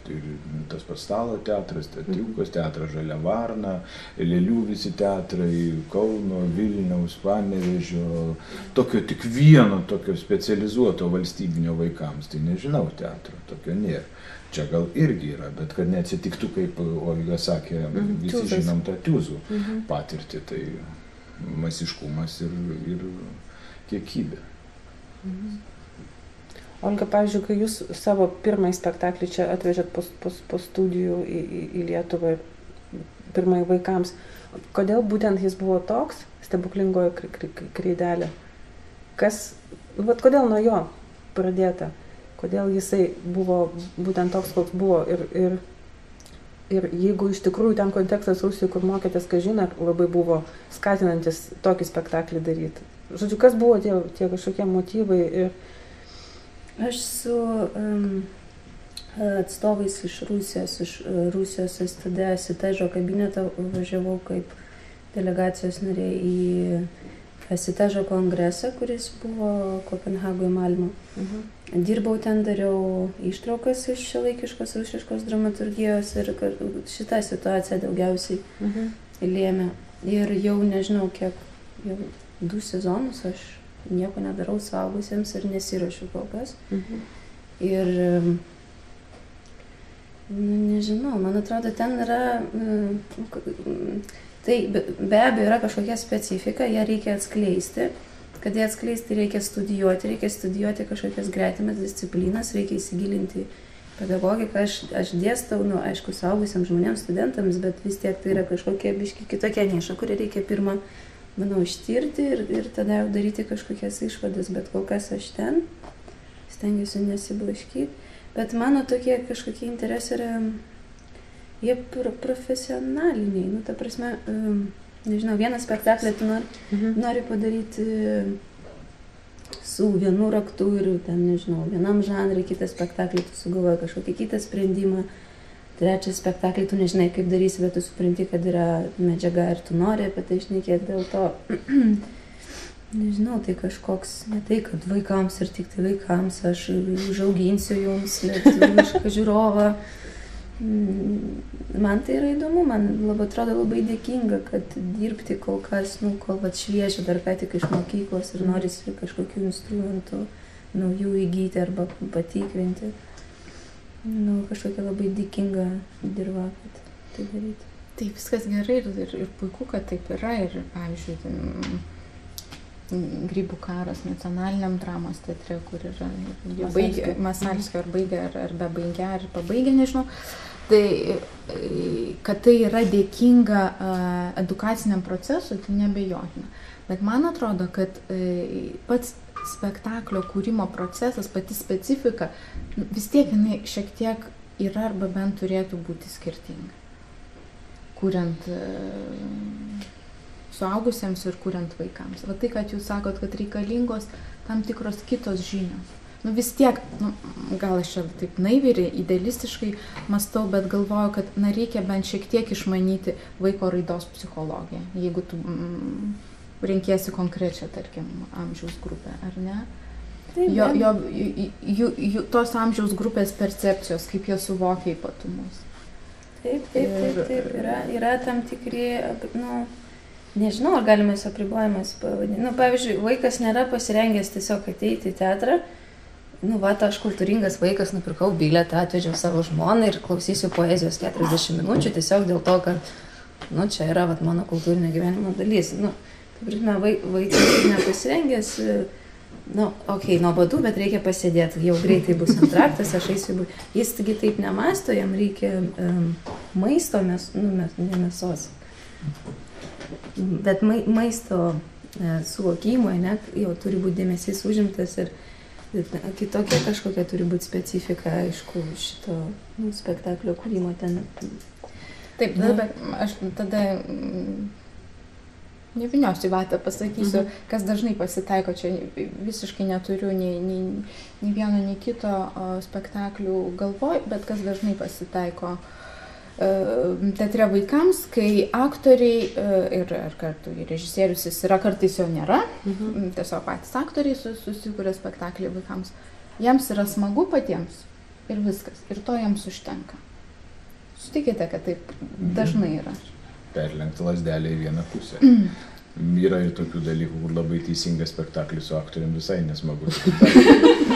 tas pats Stalo teatras, Tilkos teatras, Žalia Varna, Lėlių visi teatrai, Kauno, Vilniaus, Panevėžio, tokio tik vieno tokio specializuoto valstybinio vaikams, tai nežinau teatro, tokio nėra. Čia gal irgi yra, bet kad neatsitiktų, kaip Olga sakė, visi žinom tą Tiūzų patirtį, tai masiškumas ir kiekybė. Olga, pavyzdžiui, kai jūs savo pirmąjį spektaklį čia atvežėt po studijų į Lietuvą, pirmąjį vaikams, kodėl būtent jis buvo toks, Stebuklingoji kreidelė? Kodėl nuo jo pradėta? Kodėl jisai buvo būtent toks, koks buvo? Ir jeigu iš tikrųjų ten kontekstas Rusijoje, kur mokėtės, kažin, ar labai buvo skatinantis tokį spektaklį daryti? Žodžiu, kas buvo tie kažkokie motyvai? Aš su atstovais iš Rusijos STD Asitežo kabinetą važiavau kaip delegacijos narė į Asitežo kongresą, kuris buvo Kopenhagoje, Malmo. Dirbau ten, dariau ištraukas iš šiuolaikiškos rusiškos dramaturgijos ir šitą situaciją daugiausiai lėmė. Ir jau nežinau kiek, jau 2 sezonus aš nieko nedarau suaugusiems ir nesiruošiu kol kas. Ir, nežinau, man atrodo, ten yra, tai be abejo yra kažkokia specifika, ją reikia atskleisti. Kad ją atskleisti reikia studijuoti kažkokias gretimas disciplinas, reikia įsigilinti pedagogiką. Aš dėstau, aišku, suaugusiems žmonėms, studentams, bet vis tiek tai yra kažkokia biški kitokia niša, kurią reikia pirmą manau, ištirti ir tada jau daryti kažkokias išvadas, bet kol kas aš ten stengiuosi nesiblaškyti. Bet mano tokie kažkokie interesai yra, jie profesionaliniai, ta prasme, nežinau, vieną spektaklį tu nori padaryti su vienu raktu ir ten, nežinau, vienam žanrai, kitą spektaklį tu sugalvoji kažkokį kitą sprendimą. Trečią spektaklį tu nežinai, kaip darysi, bet tu supranti, kad yra medžiaga ir tu nori apie tai šnekėti. Dėl to, nežinau, tai kažkoks, ne tai, kad vaikams ir tik tai vaikams, aš užauginsiu jums lietuvišką žiūrovą. Man tai yra įdomu, man atrodo labai dėkinga, kad dirbti kol kas, kol šviežia dar ką tik iš mokyklos ir norisi kažkokių instrumentų naujų įgyti arba patikrinti. Kažkokia labai dėkinga dirba, kad tai daryti. Taip, viskas gerai ir puiku, kad taip yra. Ir, pavyzdžiui, Grybų karas nacionaliniam dramos teatre, kur yra Masalskio ar baigė, ar bebaigė, ar pabaigė, nežinau. Tai, kad tai yra dėkinga edukaciniam procesui, tai neabejotina. Bet man atrodo, kad pats spektaklio kūrimo procesas, pati specifika, vis tiek jinai šiek tiek yra arba bent turėtų būti skirtinga. Kuriant suaugusiems ir kuriant vaikams. Va tai, kad jūs sakot, kad reikalingos tam tikros kitos žinios. Vis tiek, gal aš čia taip naiviai, idealistiškai mąstau, bet galvoju, kad reikia bent šiek tiek išmanyti vaiko raidos psichologiją, jeigu tu renkiesi konkrečią, tarkim, amžiaus grupę, ar ne? Tos amžiaus grupės percepcijos, kaip jie suvokia ypatumus. Taip. Yra tam tikri, nežinau, ar galime su apribojimas pavadinti. Pavyzdžiui, vaikas nėra pasirengęs tiesiog ateiti į teatrą, nu, va, aš kultūringas vaikas, nupirkau bilietą, atvežiau savo žmoną ir klausysiu poezijos 40 minučių tiesiog dėl to, kad, nu, čia yra, va, mano kultūrinio gyvenimo dalis. Nu, vaikas nepasirengęs, nu, okei, nuo badų, bet reikia pasėdėti, jau greitai bus antraktas, aš eisiu, jis taigi taip nemasto, jam reikia maisto, ne mėsos, bet maisto suvokimo, ne, jau turi būti dėmesys užimtas ir kitokia kažkokia turi būti specifika, aišku, šito spektaklio kūrimo ten. Taip, bet aš tada nevyniosiu į vatą, pasakysiu, kas dažnai pasitaiko, čia visiškai neturiu nei vieno, nei kito spektaklių galvoj, bet kas dažnai pasitaiko teatre vaikams, kai aktoriai ir kartu režisierius jis yra, kartais jo nėra, tiesiog patys aktoriai susikuria spektaklį vaikams. Jiems yra smagu patiems ir viskas, ir to jiems užtenka. Sutikite, kad taip dažnai yra. Perlenkti lasdelę į vieną pusę. Yra ir tokių dalykų, kur labai teisingas spektaklis su aktoriam visai nesmagu.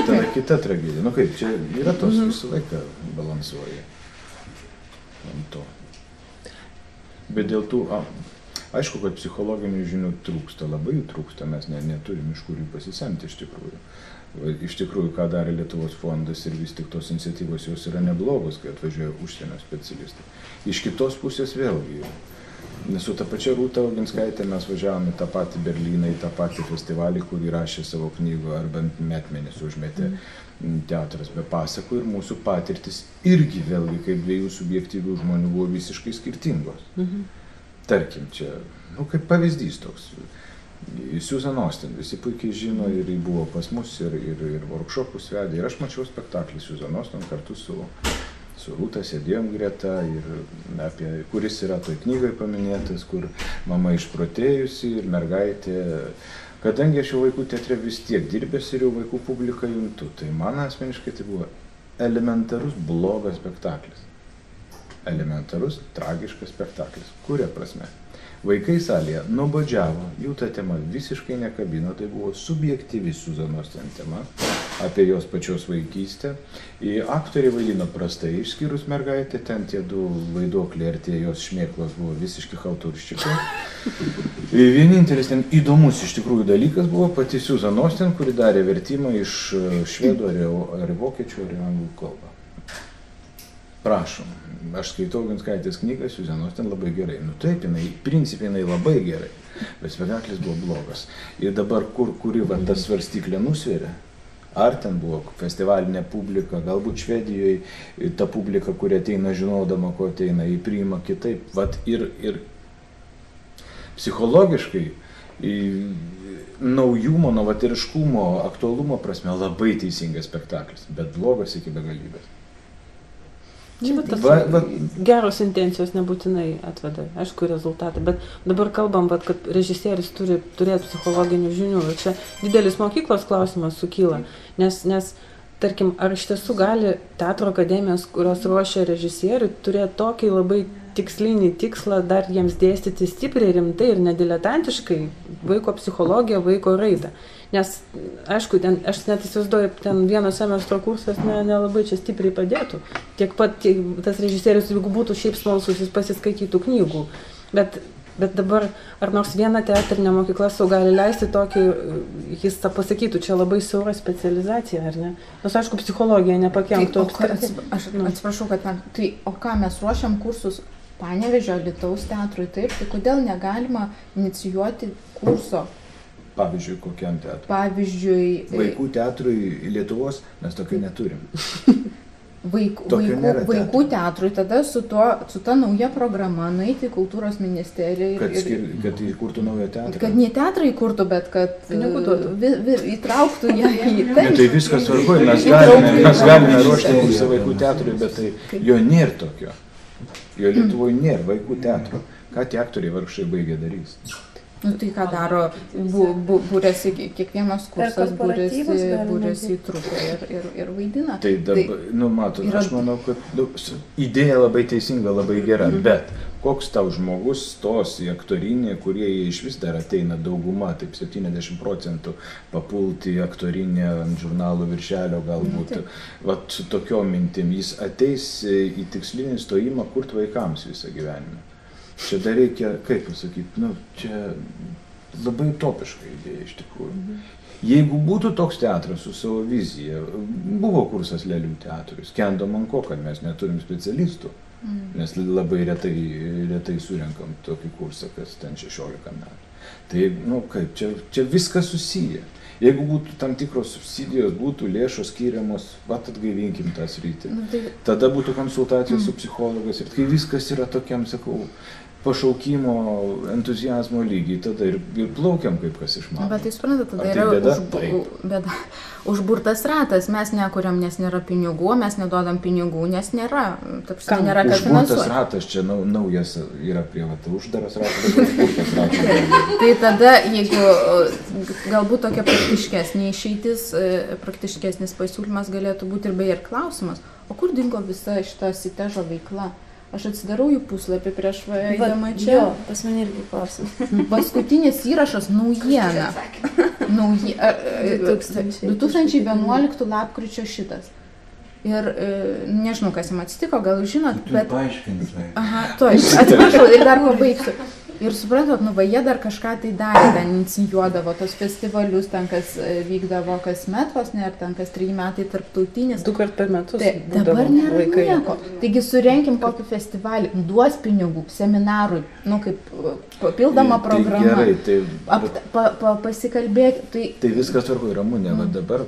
Tada kita tragedija. Nu kaip, čia yra tos visą laiką balansuoja ant to. Bet dėl tų, aišku, kad psichologinių žinių trūksta, labai jų trūksta, mes neturim iš kur jų pasisemti iš tikrųjų. Iš tikrųjų, ką darė Lietuvos fondas ir vis tik tos iniciatyvos jos yra neblogos, kai atvažiuoja užsienio specialistai. Iš kitos pusės vėlgi, su ta pačia Rūta Oginskaitė mes važiavome į tą patį Berlyną, į tą patį festivalį, kur įrašė savo knygą, arba metmenis užmetė teatras be pasakų ir mūsų patirtis irgi vėlgi kaip dviejų subjektyvių žmonių buvo visiškai skirtingos. Tarkim, čia, nu kaip pavyzdys toks. Susan Austin, visi puikiai žino ir jį buvo pas mus ir workshopus vedė. Ir aš mačiau spektaklį Susan Austin kartu su Rūta, sėdėjom greta, ir kuris yra toj knygai paminėtas, kur mama išprotėjusi ir mergaitė. Kadangi aš jau vaikų teatre vis tiek dirbęs ir jau vaikų publiką juntu, tai man asmeniškai tai buvo elementarus blogas spektaklis. Elementarus, tragiškas spektaklis. Kuria prasme? Vaikai salėje nuobodžiavo, jų ta tema visiškai nekabino, tai buvo subjektyvi Suzanos tema apie jos pačios vaikystę. Aktoriai vaidino prastai, išskyrus mergaitę, ten tie du vaiduokliai ir tie jos šmėklos buvo visiškai chalturščikai. Vienintelis ten įdomus iš tikrųjų dalykas buvo pati Suzanos, kuri darė vertimą iš švedų ar vokiečių ar anglų kalbą. Prašom, aš skaitau Oginskaitės knygą, Suzanos ten labai gerai. Nu taip, principiai jinai labai gerai, bet spektaklis buvo blogas. Ir dabar kuri va ta svarstyklė nusveria, ar ten buvo festivalinė publika, galbūt Švedijoje ta publika, kuri ateina žinodama, ko ateina, jį priima kitaip. Vat ir psichologiškai naujumo, novatoriškumo, aktualumo prasme labai teisingas spektaklis, bet blogas iki begalybės. Geros intencijos nebūtinai atveda, aišku, rezultatą, bet dabar kalbam, kad režisierius turi turėti psichologinių žinių ir čia didelis mokyklos klausimas sukyla, nes tarkim, ar iš tiesų gali teatro akademijos, kurios ruošia režisierių, turėti tokį labai tikslinį tikslą dar jiems dėstyti stipriai, rimtai ir nediletantiškai vaiko psichologiją, vaiko raidą. Nes, aišku, aš net įsivaizduoju, ten vieno semestro kursas nelabai čia stipriai padėtų. Tiek pat tas režisierius, jeigu būtų šiaip smalsus, jis pasiskaitytų knygų. Bet dabar, ar nors viena teatrinė mokykla sau gali leisti tokį, jis tą pasakytų, čia labai siaura specializacija, ar ne? Nors, aišku, psichologija nepakenktų. Aš atsiprašau, kad o ką mes ruošiam kursus Panevėžio, Alytaus teatrui, taip, tai kodėl negalima inicijuoti kurso? Pavyzdžiui, kokiam teatrui? Pavyzdžiui... Vaikų teatrui Lietuvos mes tokio neturim. Vaikų teatrui tada su ta nauja programa nueiti į kultūros ministeriją. Kad įkurtų naują teatrą? Kad ne teatrą įkurtų, bet kad įtrauktų ją į tai. Tai viskas svarbu, mes galime ruošti kursą vaikų teatrui, bet tai jo nėra tokio. Jo Lietuvoje nėra vaikų teatro. Ką tie aktoriai vargšai baigė darys? Nu tai ką daro, būrėsi kiekvienas kursas, būrėsi į trupę ir vaidina. Tai dabar, matot, aš manau, kad idėja labai teisinga, labai gera, bet koks tau žmogus stos į aktorinį, kurie iš vis dar ateina dauguma, taip 70% papulti į aktorinę ant žurnalų viršelio galbūt. Vat su tokiom mintim jis ateis į tikslinį stojimą kurt vaikams visą gyvenimą. Čia dar reikia, kaip pasakyti, čia labai utopiška idėja iš tikrųjų. Jeigu būtų toks teatras su savo vizija, buvo kursas Lėlių teatrui, skendo man ko, kad mes neturim specialistų, nes labai retai surenkam tokį kursą, kas ten 16 metų. Tai, kaip, čia viskas susiję. Jeigu būtų tam tikros subsidijos, būtų lėšos skiriamos, atgaivinkim tą sritį. Tada būtų konsultacijos su psichologais ir kai viskas yra tokiam, sakau, pašaukimo, entuziazmo lygiai, tada ir plaukiam kaip kas išmano. Bet tai suprantate, tada yra užburtas ratas, mes nekuriam, nes nėra pinigų, mes neduodam pinigų, nes nėra. Nėra ką finansuoti. Užburtas ratas, čia naujas yra prievarta, uždaras ratas, užburtas ratas. Tai tada, jeigu galbūt tokia praktiškesnis pasiūlymas galėtų būti ir beje ir klausimas, o kur dingo visa šita Sitežo veikla? Aš atsidarau jų puslapį prieš eidama čia. Jo, pas mane irgi klausimas. Paskutinis įrašas naujiena. 2011 lapkričio šitas. Ir nežinau, kas jam atsitiko, gal žinot, bet... Tu paaiškinai. Aha, atsiprašau, ir dar pabaigsiu. Ir suprantat, jie dar kažką tai darė, ten inicijuodavo tos festivalius, ten kas vykdavo kasmet, vos ne, ar ten kas 3 metai tarptautinis. 2 kartus per metus. Dabar nėra nieko. Taigi surenkim kokį festivalį, duos pinigų, seminarui, kaip papildoma programa. Gerai, pasikalbėti. Tai viskas tvarkoj, Ramunė, dabar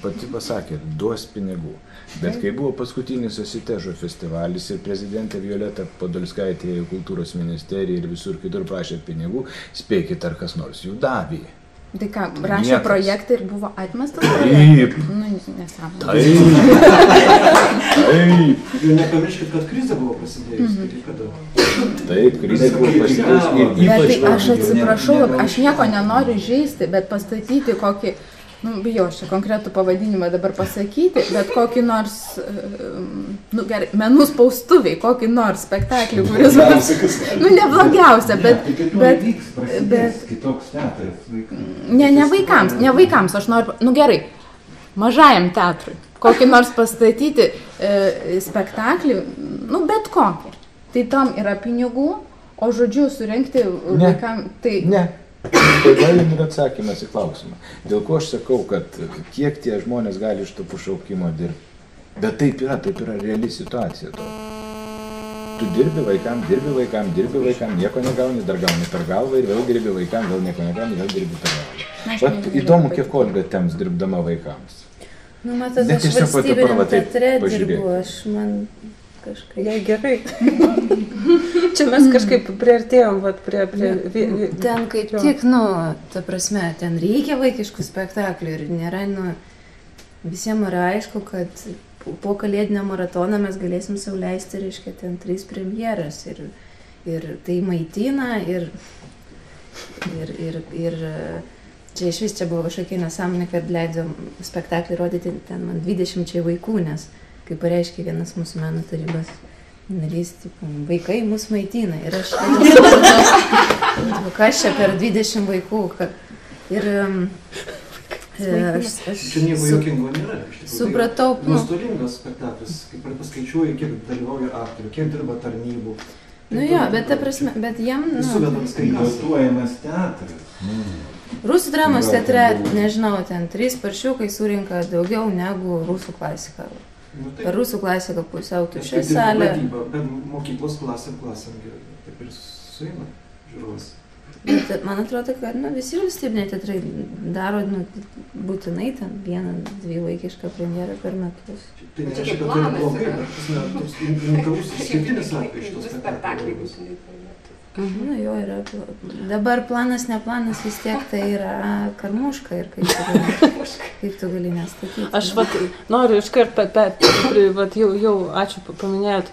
pati pasakė, duos pinigų. Bet kai buvo paskutinis Sitežo festivalis ir prezidentė Violeta Podolskaitė ėjo kultūros ministerija ir visur kitur prašė pinigų, spėkit, ar kas nors jų davė. Tai ką, rašė projektą ir buvo atmestas? Taip. Nesąmonė. Taip. Ir nepamirškit, kad krizė buvo prasidėjusi. Taip, krizė buvo prasidėjusi. Bet tai aš atsiprašau, aš nieko nenoriu žaisti, bet pastatyti kokį... bijau aš čia konkretų pavadinimą dabar pasakyti, bet kokį nors, gerai, menų spaustuviai, kokį nors spektaklį, kuris... neblogiausia, bet... Kitoks teatras vaikams. Ne vaikams, aš noriu, gerai, mažajam teatrui, kokį nors pastatyti spektaklį, bet kokį. Tai tam yra pinigų, o žodžiu, surengti vaikams... Ne. Tada jums yra atsakymas į klausimą. Dėl ko aš sakau, kad kiek tie žmonės gali iš to pašaukimo dirbti. Bet taip yra reali situacija to. Tu dirbi vaikam, nieko negauni, dar gauni per galvą ir vėl dirbi vaikam, vėl nieko negauni, vėl dirbi per galvą. Įdomu, kiek Olga temps dirbdama vaikams. Matot, aš valstybiniam teatre dirbu, man kažkaip... Jei gerai. Čia mes kažkaip priartėjom, prie... Ten kaip tik, ta prasme, ten reikia vaikiškų spektaklių ir nėra, visiems yra aišku, kad po kalėdinio maratono mes galėsim sau leisti, reiškia, ten 3 premjeras ir tai maitina ir čia iš vis čia buvo kažkokia nesąmonė, kad leido spektaklį rodyti ten man 20 vaikų, nes kaip pareiškė vienas mūsų meno tarybos narys, vaikai mus maitina. Ir aš kas čia per 20 vaikų. Ir čia nieko juokingo nėra. Supratau. Nuostolingas spektaklis, kaip ir paskaičiuoju, kiek dalyvauja aktorių, kiek dirba tarnybų. Bet ta prasme, bet jam... Dotuojamas teatras. Rusų dramos teatre, nežinau, ten 3 paršiukai surinka daugiau negu rusų klasika. Per rusų klasiką pusiau tuščia salė. Bet mokyklos klasėm taip ir sueina žiūrovas. Bet man atrodo, kad visi valstybiniai teatrai daro būtinai ten 1-2 vaikišką premjerą per metus. Tai nereiškia, kad tai yra blogai, bet toks unikalus išskirtinis atvejis šitos spektaklius. Jo yra. Dabar planas, ne planas, vis tiek tai yra karmuška ir kaip tu gali nestatyti. Aš noriu iškart, jau ačiū paminėjot,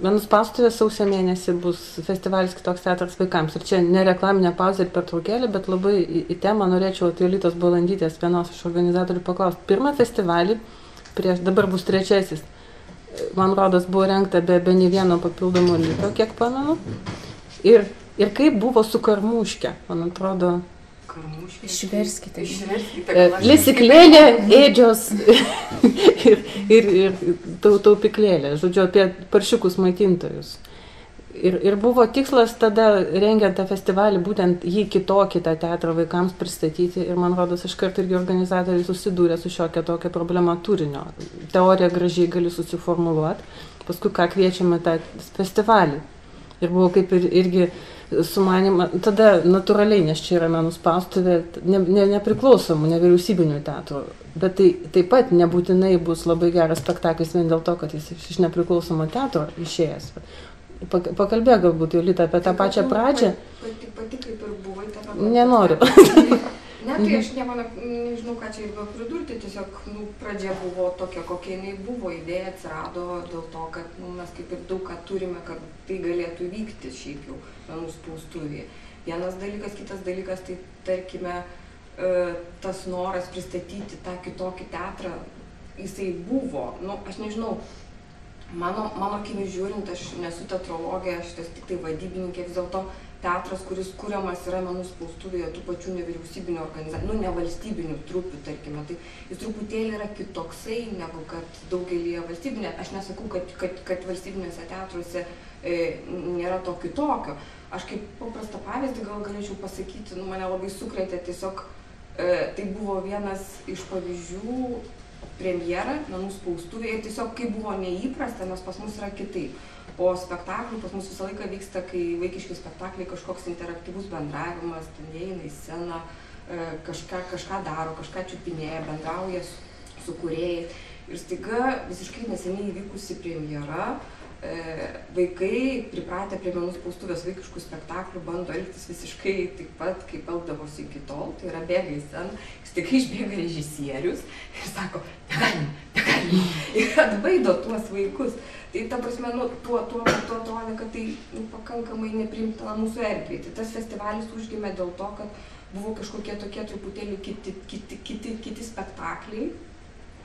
Menų spaustuvės sausio mėnesį bus festivalis Kitoks teatras vaikams. Ir čia ne reklaminė pauzė ir pertraukėlė, bet labai į temą norėčiau Jolitos Balandytės, vienos iš organizatorių, paklausti. Pirmą festivalį, dabar bus 3. man rodos, buvo rengta be nei vieno papildomo lito, kiek pamenu. Ir kaip buvo su Karmuške, man atrodo. Išverskite. Lesyklėlė, ėdžios ir taupiklėlė, žodžiu, apie paršiukus maitintojus. Ir buvo tikslas tada, rengiant tą festivalį, būtent jį kitokį tą teatrą vaikams pristatyti. Ir man rodos, iš karto irgi organizatoriai susidūrė su šiokia tokia problema turinio. Teoriją gražiai gali susiformuluoti, paskui ką kviečiame tą festivalį. Ir buvo kaip irgi sumanima, tada natūraliai, nes čia yra menų spaustuvė, nepriklausomų, nevyriausybinių teatrų. Bet tai taip pat nebūtinai bus labai geras spektaklis vien dėl to, kad jis iš nepriklausomo teatro išėjęs. Pakalbėk galbūt, Jolita, apie tą pačią pradžią. Pati kaip ir buvai tame. Nenoriu. Ne, tai aš nežinau, ką čia ir gal pridurti, tiesiog pradžia buvo tokia, kokia jinai buvo, idėja atsirado dėl to, kad mes kaip ir daug ką turime, kad tai galėtų vykti šiaip jau menų spaustuvėje. Vienas dalykas, kitas dalykas, tai tarkime, tas noras pristatyti tą kitokį teatrą, jisai buvo, aš nežinau, mano akimis žiūrint, aš nesu teatrologė, aš tik tai vadybininkė, vis dėlto teatras, kuris kuriamas yra menų spaustuvėje tų pačių nevyriausybinių organizacijų, nevalstybinių trupių, tarkime, tai jis truputėlį yra kitoksai negu kad daugelį valstybinė. Aš nesakau, kad valstybinėse teatruose nėra to kitokio. Aš kaip paprastą pavyzdį gal galėčiau pasakyti, mane labai sukrėtė tiesiog, tai buvo vienas iš pavyzdžių, premjera menų spaustuvėje ir tiesiog kaip buvo neįprasta, nes pas mus yra kitaip. Po spektaklių pas mus visą laiką vyksta, kai vaikiški spektakliai, kažkoks interaktyvus bendravimas, ten eina į sceną, kažką daro, kažką čiupinėja, bendrauja su kūrėjais. Ir staiga visiškai neseniai įvykusi premjera, vaikai pripratę prie menų spaustuvės vaikiškų spektaklių bando elgtis visiškai taip pat, kaip elgdavosi iki tol, tai yra bėga į sceną, staiga išbėga režisierius ir sako, negalima, ir atbaido tuos vaikus. Tai ta prasme, tuo atrodė, kad tai pakankamai nepriimtina mūsų erdvėj. Tai tas festivalis užgimė dėl to, kad buvo kažkokie tokie truputėlį kiti spektakliai,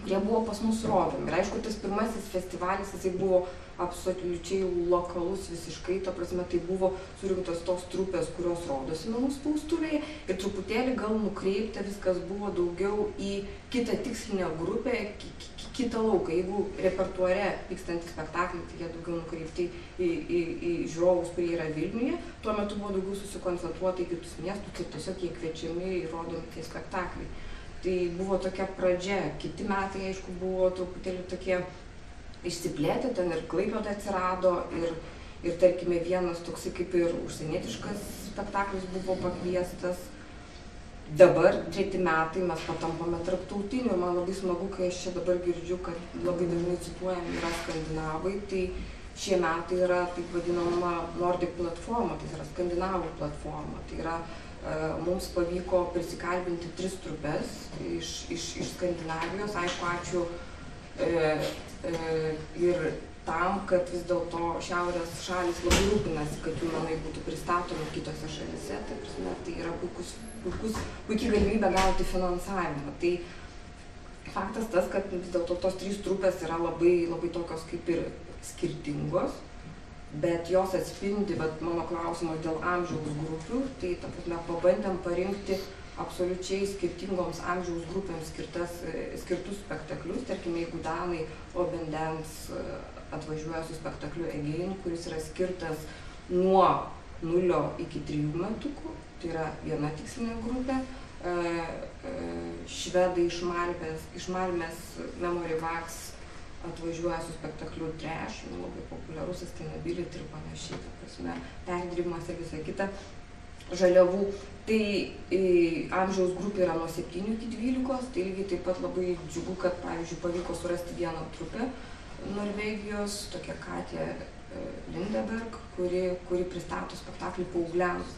kurie buvo pas mus rodomi. Ir aišku, tas pirmasis festivalis, jisai buvo absoliučiai lokalus visiškai, ta prasme, tai buvo surinktos tos trupės, kurios rodosi menų spaustuvėje ir truputėlį gal nukreipta viskas buvo daugiau į kitą tikslinę grupę, kitą lauką. Jeigu repertuare vykstantys spektakliai, tai jie daugiau nukreipti į žiūrovus, kurie yra Vilniuje, tuo metu buvo daugiau susikoncentruota į kitus miestus ir tiesiog jie kviečiami ir rodomi tie spektakliai. Tai buvo tokia pradžia, kiti metai, aišku, buvo truputėlį tokie išsiplėtė, ten ir Klaipėda atsirado ir tarkime vienas toksai kaip ir užsienietiškas spektaklis buvo pakviestas. Dabar, 3 metai, mes patampame tarptautiniu, man labai smagu, kai aš čia dabar girdžiu, kad labai dažnai cituojami yra skandinavai, tai šie metai yra taip vadinama Nordic platforma, tai yra skandinavų platforma, tai yra mums pavyko prisikalbinti 3 trupes iš Skandinavijos, aišku, ačiū ir tam, kad vis dėlto šiaurės šalys labai rūpinasi, kad jų menai būtų pristatomi kitose šalyse, tai yra puikiai galimybė gauti finansavimą. Tai faktas tas, kad vis dėlto tos 3 trupės yra labai tokios kaip ir skirtingos, bet jos atspindi, mano klausimas dėl amžiaus grupių, tai ta prasme pabandėm parinkti absoliučiai skirtingoms amžiaus grupėms skirtus spektaklius. Tarkime, jeigu danai Obendens atvažiuoja su spektakliu Egein, kuris yra skirtas nuo 0 iki 3 metukų, tai yra viena tikslinė grupė. Švedai iš Malmės Memory Wax atvažiuoja su spektakliu Trash, labai populiarus sustainability ir panašiai, ta prasme, perdirbimas ir visa kita žaliavų. Tai amžiaus grupė yra nuo 7 iki 12, tai lygiai taip pat labai džiugu, kad, pavyzdžiui, pavyko surasti vieną trupę Norvegijos, tokia Katja Lindeberg, kuri pristato spektaklį paaugliams,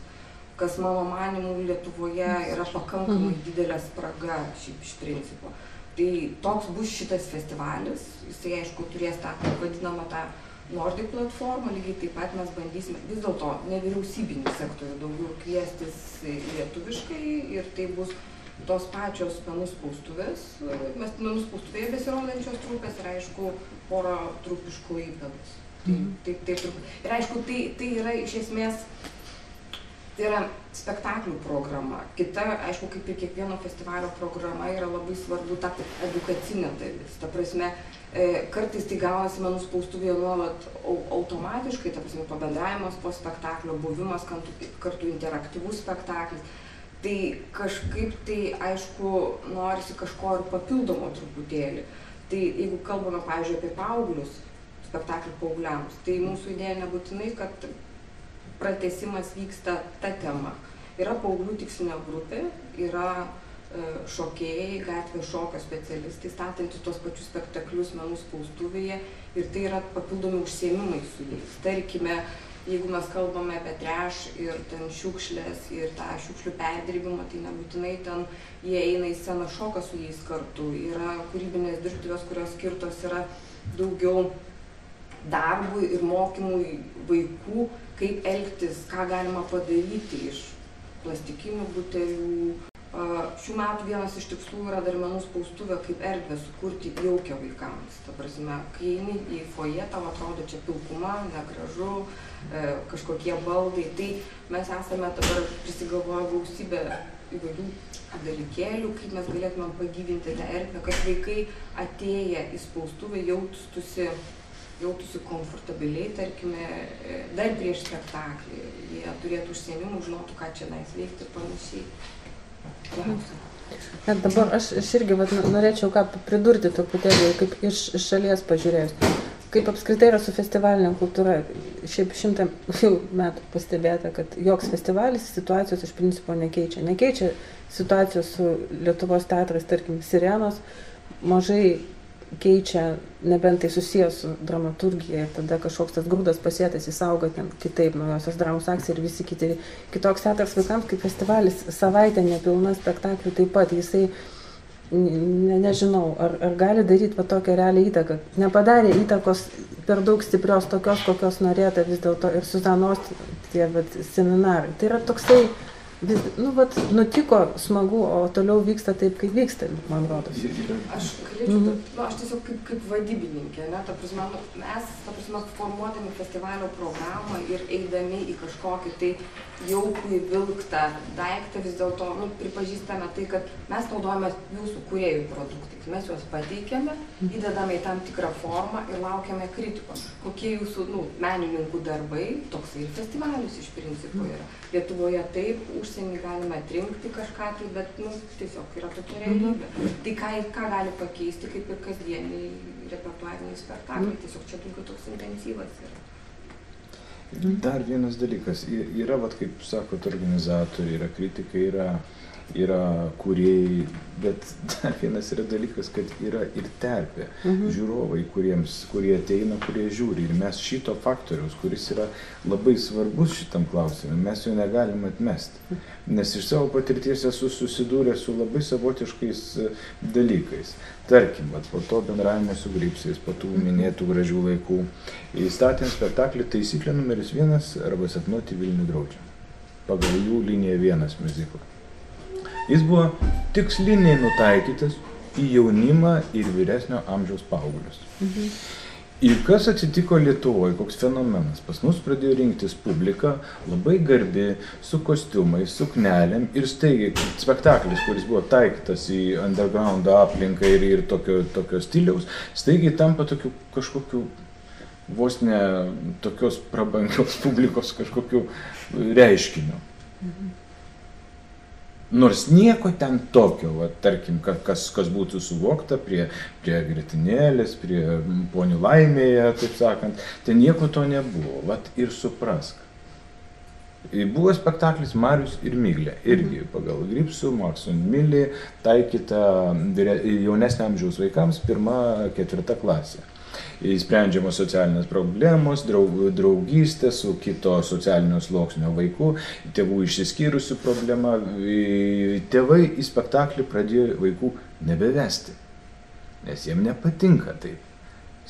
kas mano manimu Lietuvoje yra pakankamai didelė spraga šiaip iš principo. Tai toks bus šitas festivalis, jisai aišku turės tą vadinamą tą Nordic platformą, lygiai taip pat mes bandysime vis dėlto nevyriausybinį sektorių daugiau kviestis lietuviškai ir tai bus tos pačios menų spaustuvės, menų spaustuvėje besirodančios trupės ir aišku porą trupių iš Klaipėdos. Ir aišku, tai yra iš esmės, tai yra spektaklių programa. Kita, aišku, kaip ir kiekvieno festivalio programa, yra labai svarbu ta edukacinė dalis. Ta prasme, kartais tai gaunasi menų spaustuvėje nuolat automatiškai, ta prasme, pabendravimas po spektaklio, buvimas kartu interaktyvus spektaklis. Tai kažkaip tai, aišku, norisi kažko ir papildomo truputėlį. Tai jeigu kalbame, pavyzdžiui, apie paauglius, spektaklį paaugliams, tai mūsų idėja nebūtinai, kad pratęsimas vyksta ta tema. Yra paauglių tikslinė grupė, yra šokėjai, gatvės šokio specialistai, statantys tos pačius spektaklius menų spaustuvėje ir tai yra papildomi užsiėmimai su jais. Tarkime, jeigu mes kalbame apie trash ir ten šiukšlės ir tą šiukšlių perdirbimą, tai nebūtinai ten jie eina į sceną šoką su jais kartu. Yra kūrybinės dirbtuvės, kurios skirtos yra daugiau darbui ir mokymui vaikų, kaip elgtis, ką galima padaryti iš plastikinių butelių. Šių metų vienas iš tikslų yra dar menų spaustuvė kaip erdvę sukurti jaukią vaikams. Ta prasme, kai eini į foje, tau atrodo čia pilkuma, negražu, kažkokie baldai. Tai mes esame dabar prisigalvoję gausybę įvairių dalykėlių, kaip mes galėtumėm pagyvinti tą erdvę, kad vaikai atėję į spaustuvę jautųsi komfortabiliai, tarkime, dar prieš spektaklį. Jie turėtų užsiėmimų, žinotų, ką čia nais veikti ir panašiai. Dabar aš irgi norėčiau ką pridurti truputėlį, kaip iš šalies pažiūrėjus. Kaip apskritai yra su festivalinė kultūra. Šiaip 100 metų pastebėta, kad joks festivalis situacijos iš principo nekeičia. Nekeičia situacijos su Lietuvos teatrais, tarkim, Sirenos, mažai keičia, nebent tai susijęs su dramaturgija ir tada kažkoks tas grūdas pasėtas įsauga ten kitaip, Naujosios dramos akcija ir visi kitoks teatras vaikams, kaip festivalis, savaitė nepilna spektaklių taip pat, jisai, nežinau, ar gali daryti va tokią realią įtaką. Nepadarė įtakos per daug stiprios tokios, kokios norėta vis dėlto ir Suzanos tie seminarai. Tai yra toksai, nutiko smagu, o toliau vyksta taip, kaip vyksta, man rodos. Aš galėčiau, aš tiesiog kaip vadybininkė, ta prasme, mes, formuodami festivalio programą ir eidami į kažkokį tai jaukų įvilktą daiktą, vis dėlto pripažįstame tai, kad mes naudojame jūsų kūrėjų produktais. Mes juos pateikiame, įdedame į tam tikrą formą ir laukiame kritikos. Kokie jūsų menininkų darbai, toksai ir festivalis iš principo yra. Lietuvoje taip, užsienį galime atrinkti kažką, bet tiesiog yra tokia realybė. Tai ką gali pakeisti, kaip ir kasdieniai repertuariniai spektakliai, tiesiog čia daugiau toks intensyvas yra. Dar vienas dalykas, yra, kaip sakot, organizatoriai, yra kritikai, yra kūrėjai, bet dar vienas yra dalykas, kad yra ir terpė, žiūrovai, kurie ateina, kurie žiūri. Ir mes šito faktoriaus, kuris yra labai svarbus šitam klausimui, mes jo negalim atmesti. Nes iš savo patirties esu susidūręs su labai savotiškais dalykais. Tarkim, po to bendravimo su Gripsais, po tų minėtų gražių laikų, įstatėm spektaklį taisyklė numeris 1 arba sapnuoti Vilnių draudžiam. Pagal jų liniją 1 miuziklą. Jis buvo tiksliniai nutaikytas į jaunimą ir vyresnio amžiaus paauglius. Ir kas atsitiko Lietuvoje, koks fenomenas. Pas mus pradėjo rinktis publika, labai garbi, su kostiumais, suknelėm ir staigiai spektaklis, kuris buvo taikytas į underground aplinką ir tokio stiliaus, staigiai tampa tokiu kažkokiu vos ne tokios prabangios publikos kažkokiu reiškiniu. Nors nieko ten tokio, tarkim, kas būtų suvokta prie grietinėlės, prie ponių laimėje, taip sakant, ten nieko to nebuvo, ir suprask. Buvo spektaklis Marius ir Miglė, irgi pagal Gripsų, Makso Milį, taikyta jaunesnio amžiaus vaikams 1-4 klasė. Sprendžiamos socialinės problemos, draugystė su kito socialinio sluoksnio vaiku, tėvų išsiskyrusių problema. Tėvai į spektaklį pradėjo vaikų nebevesti, nes jiem nepatinka taip.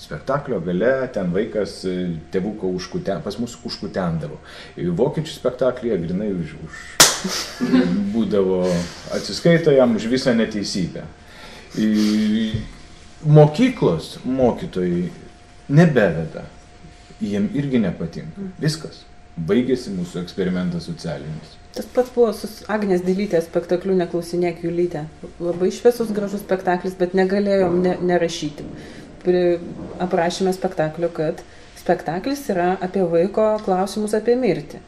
Spektaklio gale ten vaikas tėvuko pas mus užkutendavo. Vokiečių spektaklyje grinai būdavo atsiskaito jam už visą neteisybę. Mokyklos mokytojai nebeveda. Jiem irgi nepatinka. Viskas. Baigėsi mūsų eksperimentas socialinis. Tas pats buvo su Agnės Dilytės spektakliu Neklausinėk Julytė. Labai šviesus, gražus spektaklis, bet negalėjom nerašyti. Aprašėme spektaklio, kad spektaklis yra apie vaiko klausimus apie mirtį.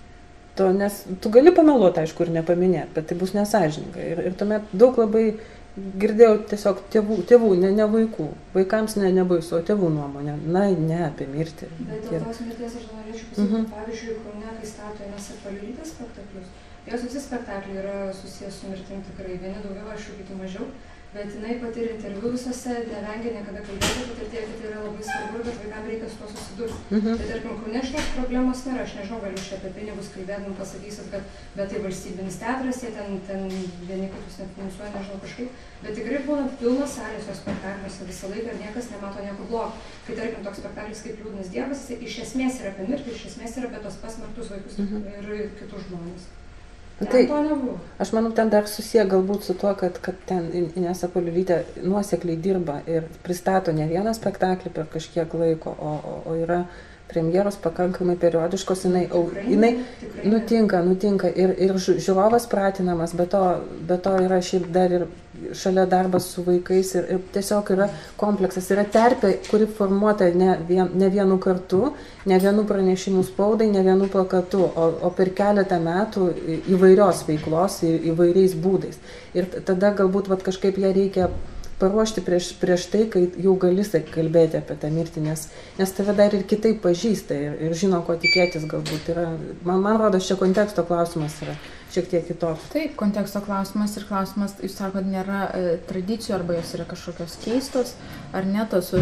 Nes tu gali pameluoti, aišku, ir nepaminėti, bet tai bus nesąžininga. Ir tuomet daug labai girdėjau tiesiog tėvų, ne vaikų. Vaikams nebaisu, o tėvų nuomonė. Ne apie mirtį. Bet dėl tos mirties aš norėčiau pasakyti, pavyzdžiui, Kaune, kai stato Inesą Paliulytės spektaklius, jos visi spektakliai yra susijęs su mirtim tikrai, vieni daugiau, aišku, kiti mažiau, bet jinai pati ir interviu visose nevengia niekada kalbėti, kad tai yra labai svarbu, bet vaikams reikia su to susidurti. Tai tarkim, Kaune šios problemos nėra, aš nežinau, galiu čia apie pinigus kalbėdami pasakysit, bet tai valstybinis teatras, jie ten vieni kitus nefinansuoja, nežinau kažkaip, bet tikrai būna pilnas salės jos spektakliuose visą laiką ir niekas nemato nieko blogo. Kai tarkim toks spektaklis kaip Liūdnas Dievas, jis iš esmės yra apie mirtį, iš esmės yra apie tos pasmerktus vaikus ir kitus žmones. Tai, aš manau, ten dar susiję galbūt su tuo, kad ten Inesa Paliulytė nuosekliai dirba ir pristato ne vieną spektaklį per kažkiek laiko, o yra premjeros pakankamai periodiškos, jinai nutinka ir žiūrovas pratinamas, be to yra šiaip dar ir šalia darbas su vaikais ir tiesiog yra kompleksas, yra terpė, kuri formuota ne vienu kartu, ne vienu pranešimu spaudai, ne vienu plakatu, o per keletą metų įvairios veiklos įvairiais būdais. Ir tada galbūt kažkaip ją reikia paruošti prieš tai, kai jau gali kalbėti apie tą mirtį, nes tave dar ir kitaip pažįsta ir žino, ko tikėtis galbūt. Man rodos, čia konteksto klausimas yra šiek tiek kitoks. Taip, konteksto klausimas ir klausimas, jūs sakot, nėra tradicijų arba jos yra kažkokios keistos, ar ne, tos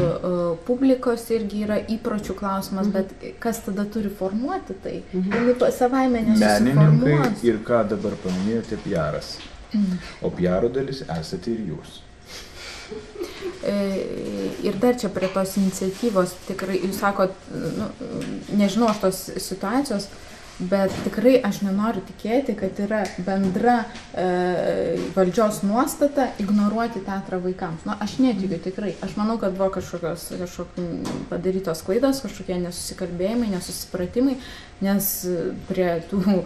publikos irgi yra įpročių klausimas, bet kas tada turi formuoti tai? Savaime nesusiformuos. Menininkai ir ką dabar paminėjote, piaras. O piaro dalis esate ir jūs. Ir dar čia prie tos iniciatyvos, tikrai, jūs sakot, nežinau aš tos situacijos, bet tikrai aš nenoriu tikėti, kad yra bendra valdžios nuostata ignoruoti teatrą vaikams. Aš netikiu tikrai. Aš manau, kad buvo kažkokios padarytos klaidos, kažkokie nesusikalbėjimai, nesusipratimai, nes prie tų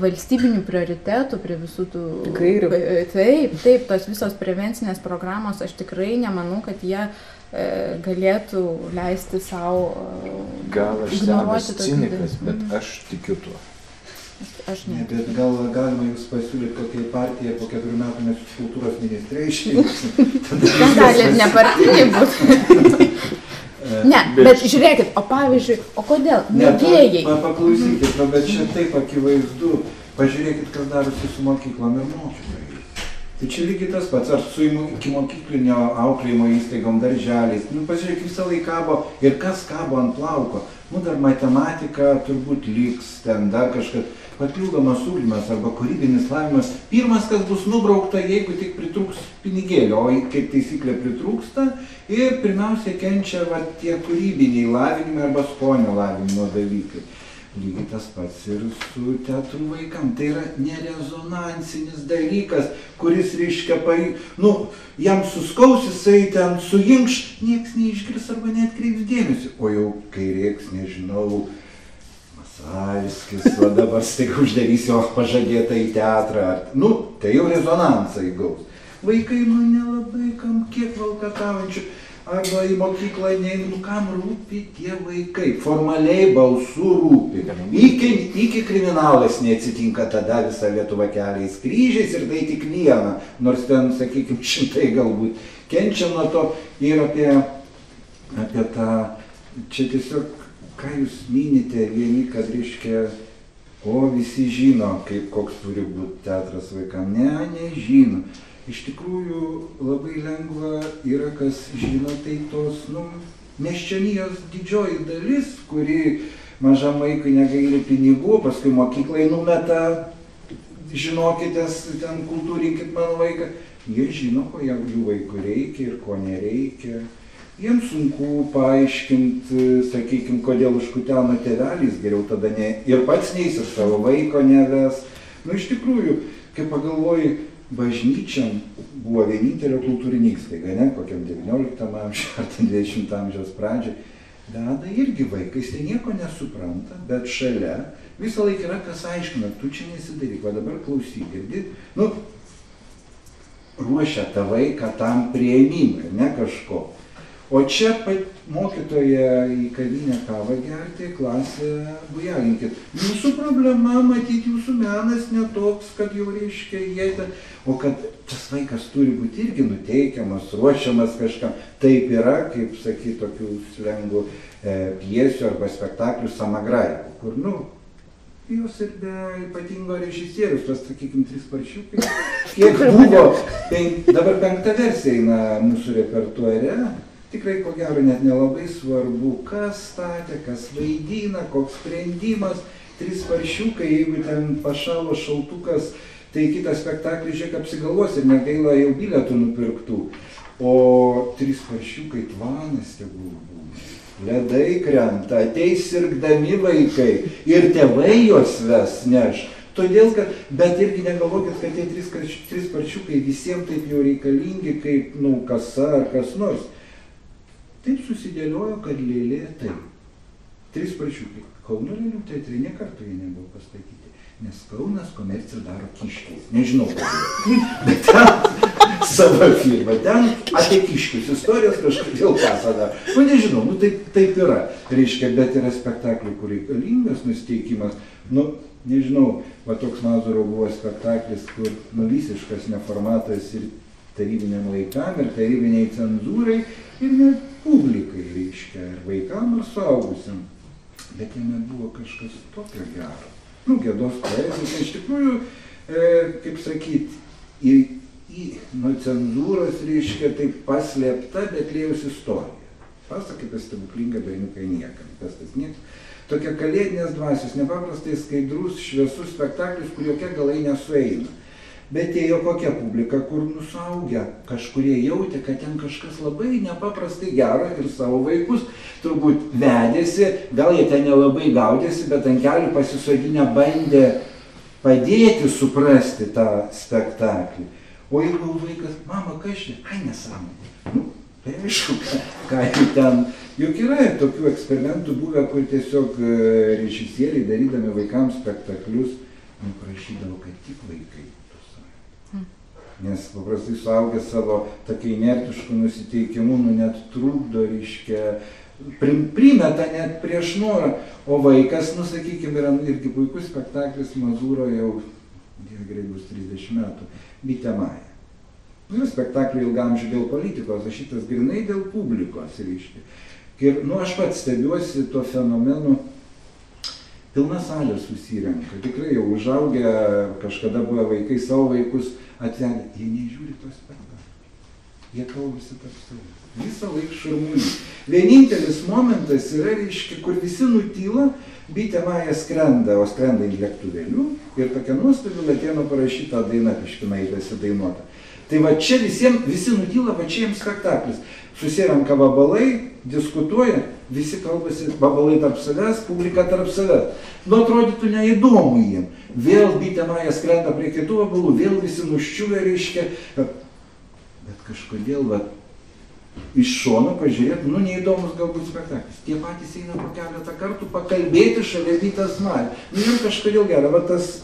valstybinių prioritetų, prie visų tų gairių. Taip, tos visos prevencinės programos, aš tikrai nemanau, kad jie galėtų leisti savo gal aš senas cinikas, bet aš tikiu tuo. Aš ne. Bet gal galima jūs pasiūlyti kokiai partijai po 4 metų mes kultūros ministrė išėjus. Gali ir nepartiniai būti. Ne, bet žiūrėkit, o pavyzdžiui, o kodėl? Mėgėjai. Paklausykit, bet čia taip akivaizdu. Pažiūrėkit, kas darosi su mokyklom ir mokytojai. Tai čia lygiai tas pats, ar su ikimokyklinio auklėjimo įstaigom, darželiais. Pažiūrėk, visą laiką kabo ir kas kabo ant plauko. Dar matematika turbūt liks, ten dar kažkas papildomas ugdymas arba kūrybinis lavinimas. Pirmas, kas bus nubraukta, jeigu tik pritrūks pinigėlio, o kaip taisyklė pritrūksta ir pirmiausia kenčia tie kūrybiniai lavinimai arba skonio lavinimo dalykai. Lygiai tas pats ir su teatru vaikam. Tai yra nerezonansinis dalykas, kuris reiškia, jam suskaus, jisai ten suinkš, nieks neišgirs arba neatkreips dėmesį. O jau kai reiks, nežinau, Masalskis, o dabar staiga uždarys jo pažadėtą į teatrą. Tai jau rezonansą įgaus. Vaikai, nelabai kam kiek valkataujančių. Arba į mokyklą neinu, kam rūpi tie vaikai. Formaliai balsų rūpi. Iki kriminalas neatsitinka, tada visa Lietuva keliais kryžiais ir tai tik viena. Nors ten, sakykime, 100 galbūt. Kenčia nuo to ir apie tą, čia tiesiog, ką jūs minite, vieni, kad reiškia, visi žino, koks turi būti teatras vaikam. Nežino. Iš tikrųjų labai lengva yra, kas žino, tai tos, miesčionijos didžioji dalis, kuri mažam vaikui negaili pinigų, paskui mokyklai numeta, žinokitės, ten kultūrinkit mano vaiką. Jie žino, ko jų vaikų reikia ir ko nereikia. jiems sunku paaiškinti, sakykime, kodėl užkuteno tėvelis, geriau tada ne, ir pats neis, ir savo vaiko neves. Nu, iš tikrųjų, kai pagalvoji, bažnyčiam buvo vienintelio kultūrinė įstaiga, ne, kokiam 19 amžiuje ar 20 amžiaus pradžiai, veda irgi vaikais, tai nieko nesupranta, bet šalia visą laiką yra kas aiškina, tu čia nesidaryk, va dabar klausyk, girdi, nu, ruošia tą vaiką tam priėmimui, ne kažko. O čia mokytoja į kavinę kavą gerti, klasę bujalinkit. Jūsų problema, matyti, jūsų menas netoks, kad jau reiškia jie, o kad tas vaikas turi būti irgi nuteikiamas, ruošiamas kažkam. Taip yra, kaip sakyti, tokių slengų pjesių arba spektaklių samagraikų, kur, nu, jos ir be ypatingo režisierius, tas, sakykime, 3 paršiukai, kiek buvo, dabar 5 versija eina mūsų repertuare, tikrai, ko gero, net nelabai svarbu, kas statė, kas vaidina, koks sprendimas, 3 paršiukai, jeigu ten pašalo šaltukas, tai kitą spektaklį žiūrėk apsigalvos ir negaila jau bilietų nupirktų, o 3 paršiukai tvanas tegul būna. Ledai krenta, ateis sirgdami vaikai ir tėvai juos ves neš. Todėl, kad, bet irgi negalvokit, kad tie 3 paršiukai visiems taip jau reikalingi, kaip, nu, kasa ar kas nors. Taip susidėliojo, kad lėlė taip. 3 paršiukai. Kauno lėlių teatre nė karto jie nebuvo pastatyti, nes Kaunas komerciją daro kiškiais. Nežinau, kodėl. Bet ten savo firmą, ten apie kiškius istorijos kažkodėl pasada. Nu, nežinau, nu taip yra. Reiškia, bet yra spektaklių, kur reikalingas nusteikimas. Nu, nežinau, va toks Mazuro buvo spektaklis, kur nu, visiškas neformatas ir tarybiniam laikam, ir tarybiniai cenzūrai, ir net publikai, reiškia, ir vaikam, ir suaugusiam. Bet jame buvo kažkas tokio gero. Nu, Gedos poezija, iš tikrųjų, kaip sakyti, nuo cenzūros, reiškia, taip paslėpta Betliejaus istorija. Pasaka apie stebuklingą berniuką niekam, kas tas niekas. Tokia kalėdinės dvasios, nepaprastai skaidrus, šviesus spektaklis, kur jokia galai nesueina. Bet ėjo kokia publika, kur nusaugę kažkurie jautė, kad ten kažkas labai nepaprastai gero ir savo vaikus turbūt vedėsi, gal jie ten nelabai gaudėsi, bet ant kelių pasisodinę bandė padėti suprasti tą spektaklį. O jeigu vaikas, mama, kas čia? Ai, nesąmonė. Nu, tai aišku, ką jų ten. Juk yra ir tokių eksperimentų buvę, kur tiesiog režisieriai darydami vaikams spektaklius, prašydavo, kad tik vaikai. Nes paprastai suaugę savo tokia inertiškų nusiteikimų, nu net trukdo, reiškia, primeta net prieš norą. O vaikas, nu sakykime, yra irgi puikus spektaklis Mazūro jau, gerai bus 30 metų, Bitė Maja. Nu, spektaklį ilgamžių dėl politikos, o šitas grinai dėl publikos, reiškia. Ir, nu, aš pats stebiuosi tuo fenomenu, pilna salė susirenka, tikrai jau užaugę, kažkada buvo vaikai savo vaikus atvedę, jie nežiūri tos spektaklį, jie kalbasi tarp savęs, visą laiką šurmulį. Vienintelis momentas yra, reiškia, kur visi nutyla, Bitė Maja skrenda, o skrenda į lėktuvėlių ir tokia nuostabi Latėno parašyta daina Piškinaitėse dainuota. Tai va čia visi nutyla, va čia jiems spektaklis. Susirenka vabalai, diskutuoja, visi kalbasi, vabalai tarp savęs, publika tarp savęs. Nu, atrodytų neįdomu jiem. Vėl Bitė Maja skrenda prie kitų vabalų, vėl visi nuščiuvę, reiškia. Bet kažkodėl, va, iš šono pažiūrėti, nu, neįdomus galbūt spektaklis. Tie patys eina po keletą kartų pakalbėti šalia Bitės Maja. Nu, jiem kažkodėl gera, va tas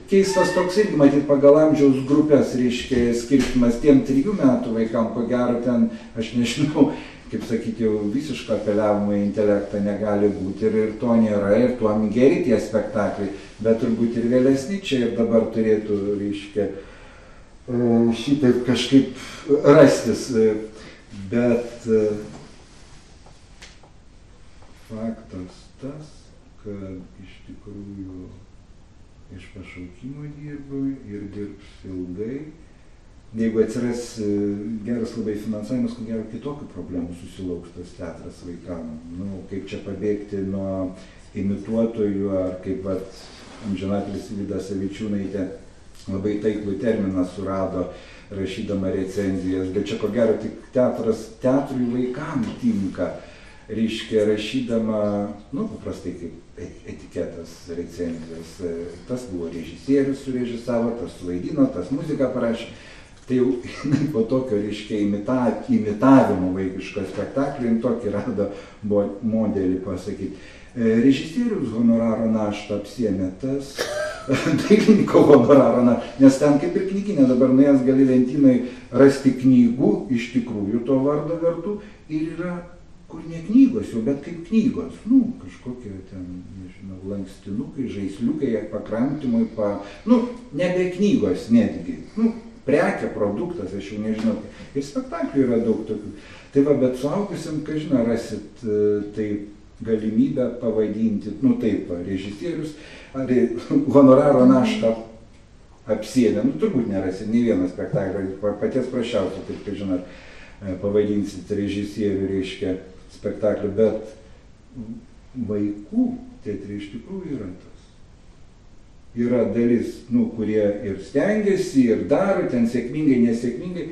keistas toks irgi, matyt, pagal amžiaus grupės, reiškia, skirtumas tiem 3 metų vaikam, ko gero ten, aš nežinau, kaip sakyti, jau visiško apeliavimo į intelektą negali būti ir to nėra, ir tuo geri tie spektakliai, bet turbūt ir vėlesni čia ir dabar turėtų, reiškia, šitaip kažkaip rastis, bet faktas tas, kad iš tikrųjų iš pašaukimo dirbu ir dirbs ilgai. Jeigu atsiras geras labai finansavimas, ko gero kitokių problemų susilauks tas teatras vaikam. Nu, kaip čia pabėgti nuo imituotojų, ar kaip vat amžinatilis Vida Savičiūnaitė labai taiklų terminą surado rašydama recenzijas, bet čia ko gero tik teatrui vaikams tinka, reiškia rašydama, paprastai kaip etiketas recenzijos. Tas buvo režisierius surežisavo, tas suvaidino, tas muziką parašė. Tai jau po tokio, reiškia, imitavimo vaikiško spektaklio, tokį rado modelį pasakyti. Režisierius honoraro naštą apsiėmė tas, dailininko honoraro naštą, nes ten kaip ir knyginė, dabar nuėjęs gali lentynai rasti knygų, iš tikrųjų to vardo vertų, ir yra, kur ne knygos jau, bet kaip knygos, kažkokie ten, nežinau, lankstinukai, žaisliukai, pakramtimui, nebe knygos netgi, prekė, produktas, aš jau nežinau, ir spektaklių yra daug tokių. Tai va, bet suaugusiam, ką žinau, rasit taip galimybę pavadinti, režisierius, ar honoraro naštą apsėdę, turbūt nerasit nei vieną spektaklį, paties prašiausia, taip, ką žinot, pavadinsit režisierių, reiškia, spektaklį, bet vaikų teatre iš tikrųjų yra tas. Yra dalis, kurie ir stengiasi, ir daro, ten sėkmingai, nesėkmingai.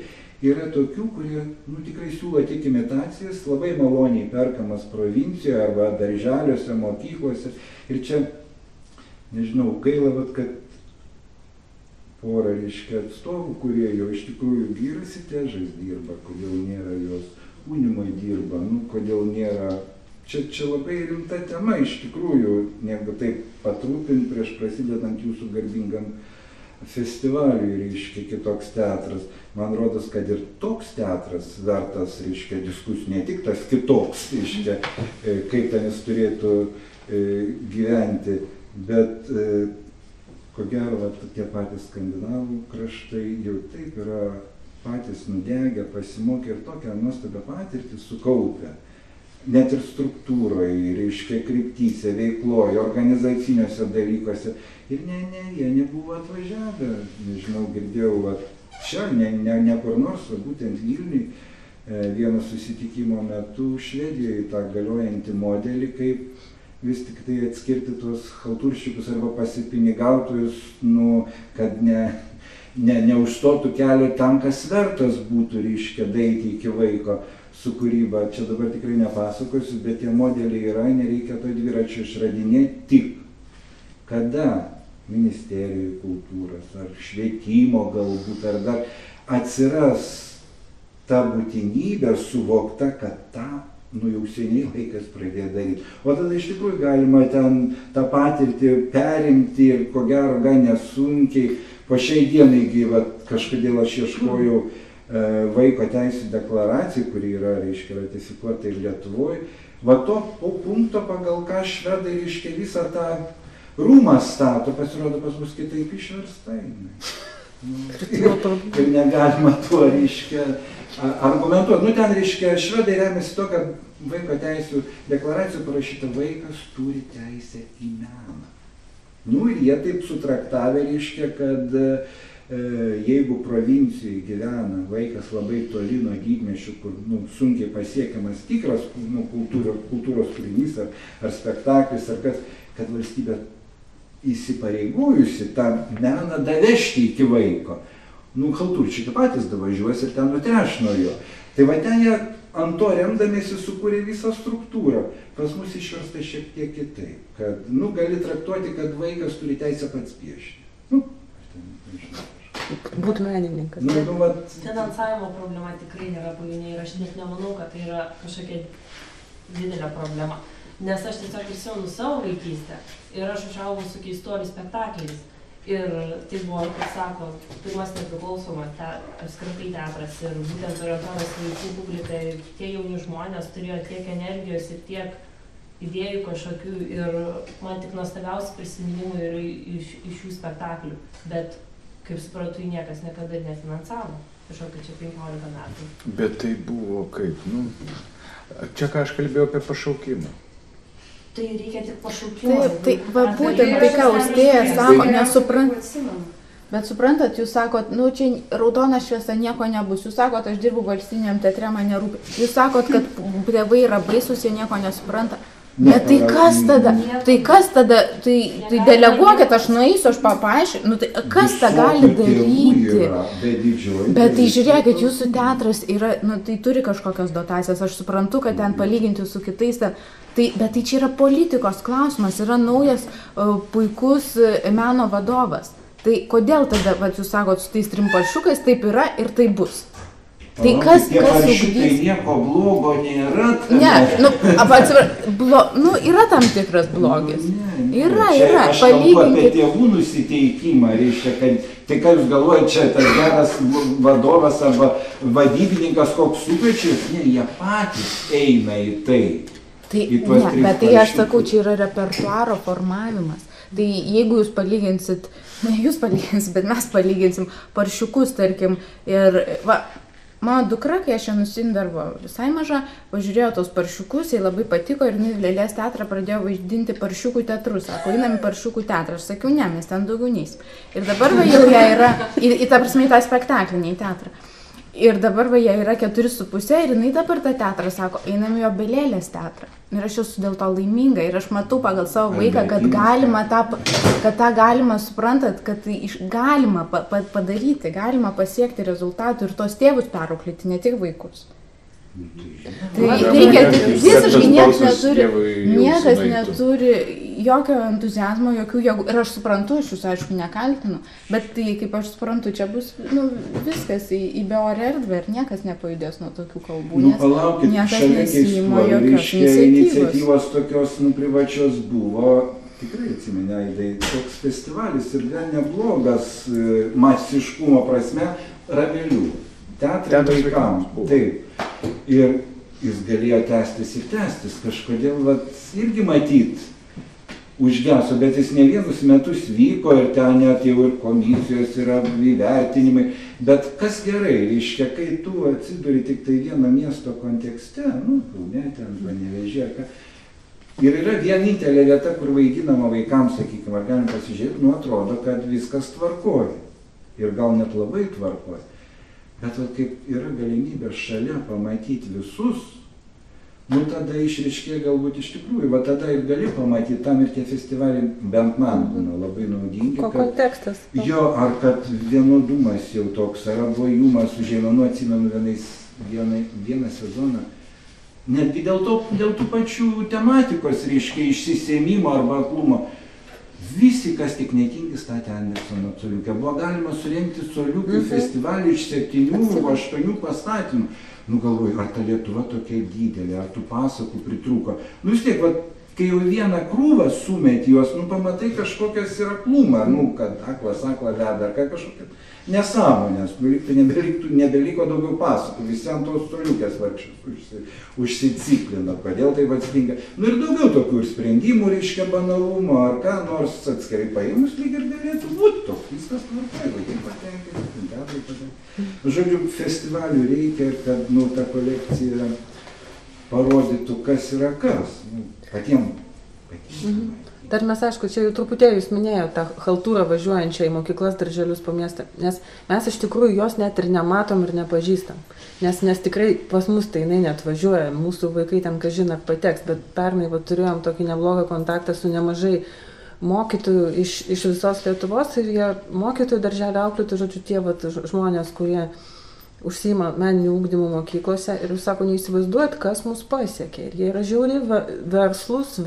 Yra tokių, kurie tikrai siūlo tik imitacijas, labai maloniai perkamas provincijoje arba darželiuose, mokyklose. Ir čia, nežinau, gaila, kad pora, reiškia, atstovų, kurie jau iš tikrųjų vyrasi težais dirba, kodėl nėra jos unimai dirba, kodėl nėra. Čia labai rimta tema iš tikrųjų, negu taip patrūpint prieš prasidedant jūsų garbingam festivaliui, reiškia, kitoks teatras. Man rodos, kad ir toks teatras vertas, reiškia, diskusijų, ne tik tas kitoks, reiškia, kaip ten jis turėtų gyventi, bet ko gero, tie patys skandinavų kraštai jau taip yra patys nudegę, pasimokę ir tokią nuostabią patirtį sukaupę. Net ir struktūroje, reiškia, kryptyse, veikloje, organizaciniuose dalykuose. Ir jie nebuvo atvažiavę, nežinau, girdėjau, čia, ne kur nors, o būtent Vilniui, vieno susitikimo metu Švedijoje tą galiojantį modelį, kaip vis tik tai atskirti tuos chalturščikus arba pasipinigautojus, kad neužstotų kelio tam, kas vertas būtų, reiškia, daeiti iki vaiko su kūryba. Čia dabar tikrai nepasakosiu, bet tie modeliai yra, nereikia to dviračio išradinėti, tik kada ministerijų kultūros ar švietimo galbūt, ar dar atsiras ta būtinybė suvokta, kad tą jau seniai laikas pradėjo daryti. O tada iš tikrųjų galima ten tą patirtį perimti ir ko gero gan nesunkiai. Po šiai dienai kažkodėl aš ieškojau vaiko teisų deklaracijų, kuri yra, reiškia, ratifikuota ir Lietuvoje. Va to punkto, pagal ką švedai, reiškia, visą tą rūmą stato, pasirodo pas mus kitaip išversta. Ir negalima tuo, reiškia, argumentuoti. Ten, reiškia, švedai remiasi to, kad vaiko teisų deklaracijų parašyta, vaikas turi teisę į meną. Ir jie taip sutraktavę, reiškia, kad jeigu provincijoje gyvena vaikas labai toli nuo didmiesčių, kur sunkiai pasiekiamas tikras kultūros kūrinys ar spektaklis, ar kas, kad valstybė įsipareigojusi tą meną davežti iki vaiko. Chalturčiai patys davažiuos ir ten nutreš nuo jo. Tai va ten jie ant to remdamiesi sukūrė visą struktūrą. Pas mus išversta šiek tiek kitaip, kad gali traktuoti, kad vaikas turi teisę pats piešti. Būtų menininkas. Finansavimo problema tikrai nėra pagrindinė ir aš net nemanau, kad tai yra kažkokia didelė problema. Nes aš tiesiog prisimenu savo vaikystę ir aš užaugau su Keistuolių spektakliais. Ir tai buvo, kaip sako, pirmas nepriklausomas apskritai teatras ir būtent orientuotas vaikų publikai. Tie jauni žmonės turėjo tiek energijos ir tiek idėjų kažkokių ir man tik nuostabiausi prisiminimai yra iš šių spektaklių. Bet kaip suprantu, niekas niekada nefinansavo, kažkokia čia 15 metų. Bet tai buvo kaip, čia ką aš kalbėjau apie pašaukimą. Tai reikia tik pašaukimo. Tai va būtent tai, ką Austėja sako, bet suprantat, jūs sakot, čia raudona šviesa nieko nebus, jūs sakot, aš dirbu valstybiniam teatre, man nerūpi. Jūs sakot, kad tėvai yra baisus, jie nieko nesupranta. Bet tai kas tada? Tai deleguokit, aš nueisiu, aš paaiškinu. Nu, tai kas tą gali daryti? Bet tai žiūrėkit, jūsų teatras yra, nu, tai turi kažkokios dotacijas. Aš suprantu, kad ten palyginti su kitais. Bet tai čia yra politikos klausimas. Yra naujas puikus meno vadovas. Tai kodėl tada, vat, jūs sakot, su tais 3 paršiukais taip yra ir tai bus? Tai kas ugdys? Tai nieko blogo nėra. Ne, yra tam tikras blogis. Yra. Aš kalbu apie tėvų nusiteikimą, reiškia, kad tai ką jūs galvojate, čia tas geras vadovas arba vadybininkas koks supečius, ne, jie patys eina į tai. Bet tai aš sakau, čia yra repertuaro formavimas. Tai jeigu jūs palyginsit, bet mes palyginsim paršiukus, tarkim, ir mano dukra, kai aš ją nusimdavo visai maža, pažiūrėjo tos paršiukus, jai labai patiko ir Lėlės teatrą pradėjo vaidinti paršiukų teatrus. Sako, einam į paršiukų teatrą. Aš sakiau, ne, mes ten daugiau neįsim. Ir dabar jau ją yra, į tą spektaklį, ne į teatrą. Ir dabar ją yra 4,5 ir jinai dabar tą teatrą sako, einam į Obelėlės teatrą. Ir aš esu dėl to laiminga ir aš matau pagal savo vaiką, kad tą galima, suprantat, kad galima padaryti, galima pasiekti rezultatų ir tos tėvus perauklėti, ne tik vaikus. Tai reikia, visiškai niekas neturi jokio entuzijazmo, jokių jėgų. Ir aš suprantu, aš jūs aišku nekaltinu, bet tai, kaip aš suprantu, čia bus viskas į beorę erdvę ir niekas nepajudės nuo tokių kalbų. Palaukit, šalia keistuolių, reiškia, iniciatyvos tokios privačios buvo, tikrai atsiminė, tai toks festivalis ir gan neblogas masiškumo prasme Ramelių. Teatrai vaikams. Taip. Ir jis galėjo tęstis kažkodėl, irgi matyt, užgeso, bet jis ne vienus metus vyko ir ten net jau ir komisijos yra įvertinimai. Bet kas gerai, reiškia, kai tu atsiduri tik tai vieno miesto kontekste, Kaune, ten Panevėžyje, ir yra vienintelė vieta, kur vaidinama vaikams, sakykime, ar galim pasižiūrėti, atrodo, kad viskas tvarkoja. Ir gal net labai tvarkoja. Bet kaip yra galimybė šalia pamatyti visus, tada išryškėja galbūt iš tikrųjų, tada ir gali pamatyti, tam ir tie festivaliai bent man būna labai naudingi. Ko kontekstas? Jo, ar kad vienodumas jau toks, ar abuojumas užėmė, atsimenu vieną sezoną, netgi dėl tų pačių tematikos, reiškia, išsisėmimo arba aklumo. Visi, kas tik netingi, statė Andersono coliukę. Buvo galima surengti coliukių festivalį iš 7-8 pastatymų. Galvoju, ar ta Lietuva tokia didelė, ar tų pasakų pritrūko. Vis tiek, kai jau vieną krūvą sumeti juos, pamatai kažkokias ir aklumą, kad aklas aklą veda, ar kažkokia nesąmonės, nebeliko daugiau pasakų, visi ant tos coliukės vargšės užsiciklina, kodėl tai atsitinka. Ir daugiau tokių ir sprendimų, reiškia, banalumo, ar ką nors atskirai paėmus, lyg ir galėtų būti toks, viskas tvarkai, vaikai patenkinti, teatrai patenkinti. Žodžiu, festivalių reikia, kad ta kolekcija parodytų, kas yra kas, patiems. Dar mes, aišku, čia jau truputėlį jūs minėjote tą chaltūrą važiuojančią į mokyklas, darželius po miestą, nes mes iš tikrųjų jos net ir nematom ir nepažįstam, nes tikrai pas mus tai jinai net važiuoja, mūsų vaikai ten kažin ar pateks, bet pernai turėjom tokį neblogą kontaktą su nemažai mokytojų iš visos Lietuvos ir jie mokytojų, darželio auklėtojų, žodžiu, tie žmonės, kurie užsiima meninių ugdymų mokyklose ir jūs sako, neįsivaizduojat, kas mus pasiekė. Ir jie yra žiauriai veržlus,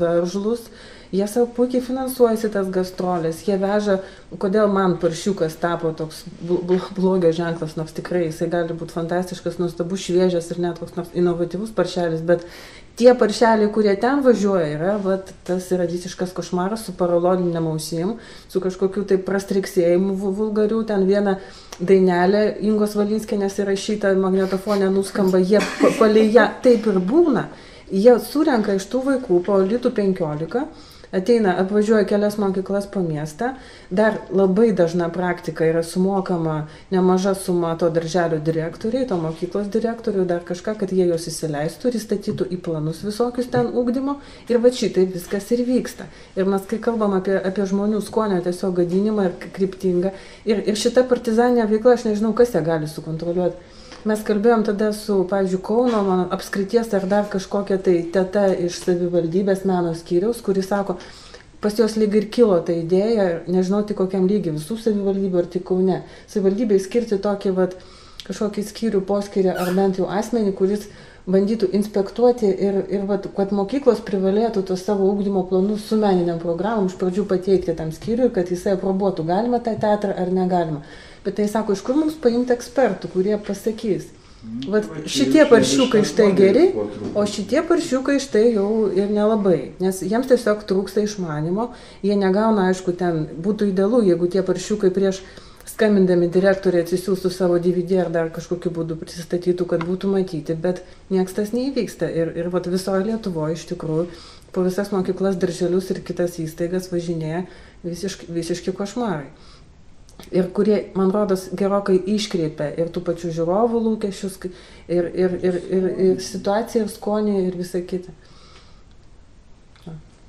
jie savo puikiai finansuojasi tas gastrolės, jie veža, kodėl man paršiukas tapo toks blogio ženklas, nors tikrai jisai gali būti fantastiškas, nuostabus, šviežias ir net koks nors inovatyvus paršelis, bet tie paršeliai, kurie ten važiuoja, tas yra visiškas košmaras su paralodiniam ausim, su kažkokiu tai prastriksėjimu vulgarių, ten viena dainelė Ingos Valinskienės įrašyta magnetofone nuskamba, jie palei ją taip ir būna, jie surenka iš tų vaikų po litų 15, ateina, apvažiuoja kelias mokyklas po miestą, dar labai dažna praktika yra sumokama nemaža suma to darželio direktoriai, to mokyklos direktorių, dar kažką, kad jie juos įsileistų ir įstatytų į planus visokius ten ugdymo ir šitaip viskas ir vyksta. Ir mes, kai kalbam apie žmonių skonio tiesiog gadinimą ir kryptingą, ir šita partizaninė veikla, aš nežinau, kas ją gali sukontroliuoti. Mes kalbėjom tada su, pavyzdžiui, Kauno, mano apskrities ar dar kažkokia tai teta iš savivaldybės meno skyriaus, kuri sako, pas jos lyg ir kilo ta idėja, nežinau tik kokiam lygiai, visų savivaldybių ar tik Kaune. Savivaldybei skirti tokį kažkokį skyrių poskirį ar bent jau asmenį, kuris bandytų inspektuoti ir kad mokyklos privalėtų tos savo ugdymo planus su meniniam programom iš pradžių pateikti tam skyriui, kad jisai aprobuotų, galima tą teatrą ar negalima. Bet tai sako, iš kur mums paimti ekspertų, kurie pasakys. Šitie paršiukai štai geri, o šitie paršiukai štai jau ir nelabai. Nes jiems tiesiog trūksta išmanimo, jie negauna, aišku, ten būtų idealu, jeigu tie paršiukai prieš skambindami direktoriai atsisiųstų savo DVD ar dar kažkokiu būdu prisistatytų, kad būtų matyti, bet nieks tas neįvyksta. Ir visoje Lietuvoje iš tikrųjų po visas mokyklas, darželius ir kitas įstaigas važinėja visiški košmarai. Ir kurie, man rodos, gerokai iškreipia ir tų pačių žiūrovų lūkesčius, ir situaciją, ir skonį, ir visą kitą.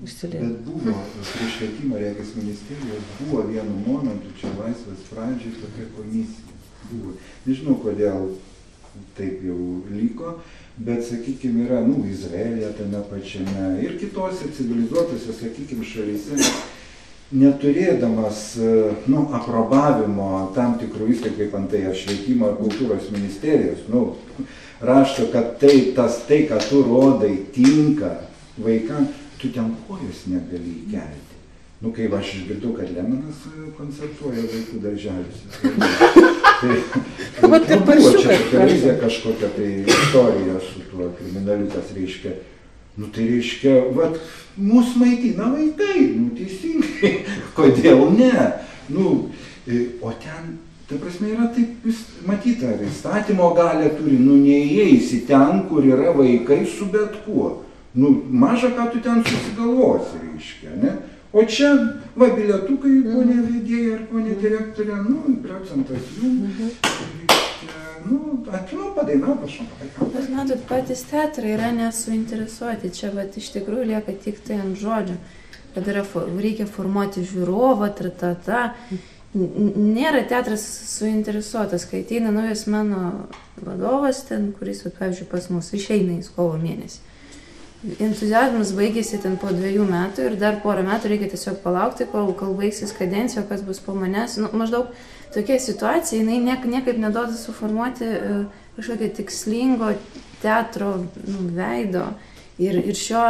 Bet buvo, prie švietimo regis ministerijos, buvo vienu momentu, čia laisvės pradžiai, tokia komisija. Buvo. Nežinau, kodėl taip jau liko, bet, sakykime, yra, Izraelija tame pačiame ir kitose civilizuotose, sakykime, šalyse, neturėdamas, aprobavimo tam tikrų įstaigų, kaip antai švietimo ir kultūros ministerijos, rašto, kad tai, ką tu rodai, tinka vaikams, tu ten kojos negali kelti. Kai aš išgirdau, kad Leninas koncertuoja vaikų darželiuose. Tai buvo čia televizija kažkokia tai istorija su tuo kriminaliukas, reiškia. Tai reiškia, mūsų maitina vaikai, teisingai, kodėl ne? O ten, ta prasme, yra taip matyta, įstatymo galę turi, neįeisi ten, kur yra vaikai su bet kuo. Maža, ką tu ten susigalvosi, reiškia, ne? O čia, bilietukai, ponė vedėja ar ponė direktorė, procentas jų, reiškia, padainau kažką. Jūs matot, patys teatrai yra nesuinteresuoti, čia iš tikrųjų lieka tik tai ant žodžių, kad reikia formuoti žiūrovą, Nėra teatras suinteresuotas, kai ateina naujas mano vadovas ten, kuris, pavyzdžiui, pas mus išeina į kovo mėnesį. Entuziazmas baigėsi ten po 2 metų ir dar porą metų reikia tiesiog palaukti, kol baigsis kadencija, kas bus po manęs. Maždaug tokia situacija, jinai niekaip neduoda suformuoti kažkokio tikslingo teatro veido. Ir šiuo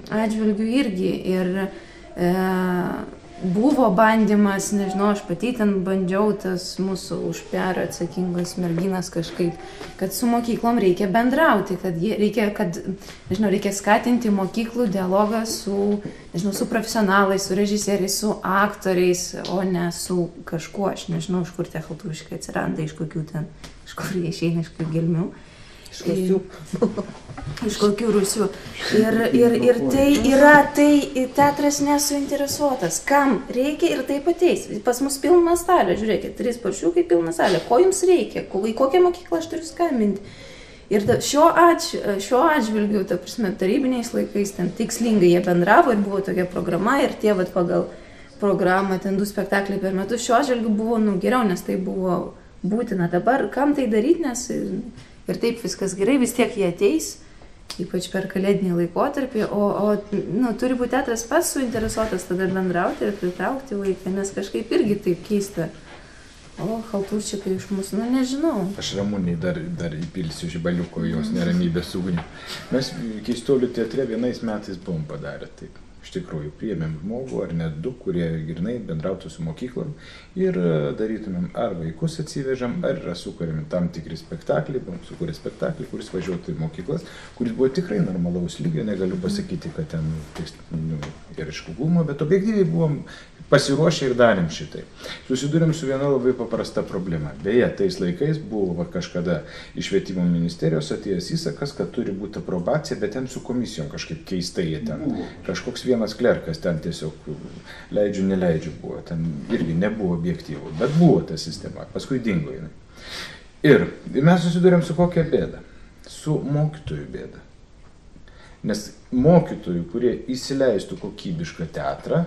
atžvilgiu irgi. Buvo bandymas, nežinau, aš pati ten bandžiau tas mūsų už PR atsakingas merginas kažkaip, kad su mokyklom reikia bendrauti, kad reikia skatinti mokyklų dialogą su profesionalais, su režisieriais, su aktoriais, o ne su kažkuo, aš nežinau, iš kur tie chaltūriškai atsiranda, iš kur jie išeina, iš kokių gelmių. Iš kokių rūsių. Ir tai teatras nesuinteresuotas. Kam reikia ir taip ateis. Pas mus pilna salė, žiūrėkit, 3 paršiukai pilna salė. Ko jums reikia? Į kokią mokyklą aš turiu skambinti? Ir šiuo atžvilgiu, ta prasme, tarybiniais laikais ten tikslingai jie bendravo ir buvo tokia programa ir tie pagal programą ten 2 spektakliai per metus. Šiuo atžvilgiu buvo geriau, nes tai buvo būtina. Dabar kam tai daryti, nes ir taip viskas gerai, vis tiek jie ateis, ypač per kalėdinį laikotarpį, o turi būti teatras pats suinteresuotas tada bendrauti ir pritraukti vaiką, nes kažkaip irgi taip keista. O, chaltūrčikai iš mūsų, nežinau. Aš Ramūnei dar įpilsiu žibaliuko jos neramybės ugnį. Mes Keistuolių teatre vienais metais buvom padarę taip. Iš tikrųjų, priėmėm žmogų ar net 2, kurie grynai bendrautų su mokyklom ir darytumėm ar vaikus atsivežam, ar sukūrėm tam tikri spektaklį, buvom sukūrę spektaklį, kuris važiuotų į mokyklas, kuris buvo tikrai normalaus lygio, negaliu pasakyti, kad ten ir iš kugumo, bet objektyviai buvom pasiruošę ir darėm šitai. Susidūrėm su viena labai paprasta problema. Beje, tais laikais buvo kažkada iš švietimo ministerijos atėjęs įsakas, kad turi būti aprobacija, bet ten su komisijom kažkaip keistai jie ten. Kažkoks vienas klerkas ten tiesiog leidžiu, neleidžiu buvo. Ten irgi nebuvo objektyvų, bet buvo ta sistema. Paskui dingo jinai. Ir mes susidūrėm su kokia bėda? Su mokytojų bėda. Nes mokytojų, kurie įsileistų kokybišką teatrą,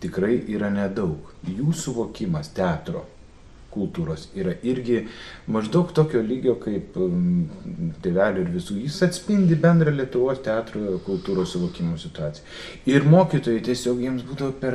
tikrai yra nedaug. Jų suvokimas teatro kultūros yra irgi maždaug tokio lygio kaip tėvelių ir visų. Jis atspindi bendrą Lietuvos teatro kultūros suvokimo situaciją. Ir mokytojai tiesiog jiems būdavo per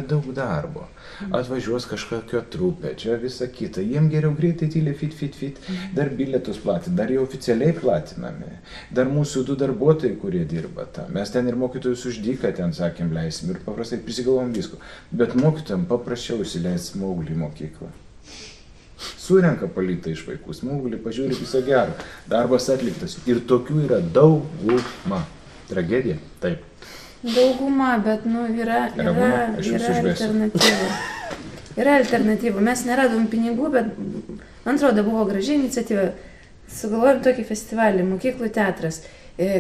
daug darbo. Atvažiuos kažkokio trupė, čia visa kita. Jiem geriau greitai tyliai fit. Dar bilietus platinti, dar jau oficialiai platinami. Dar mūsų 2 darbuotojai, kurie dirba tą. Mes ten ir mokytojus už dyką ten, sakėm, leisim ir paprastai prisigalvom visko. Bet mokytojams paprasčiau įsileisti Smauglį į mokyklą. Surenka palytą iš vaikų, Smauglį, pažiūri viso gero. Darbas atliktas. Ir tokių yra dauguma. Tragedija? Taip. Dauguma, bet yra alternatyvų. Yra alternatyvų. Mes neradom pinigų, bet man atrodo buvo graži iniciatyva. Sugalvojom tokį festivalį, mokyklų teatras,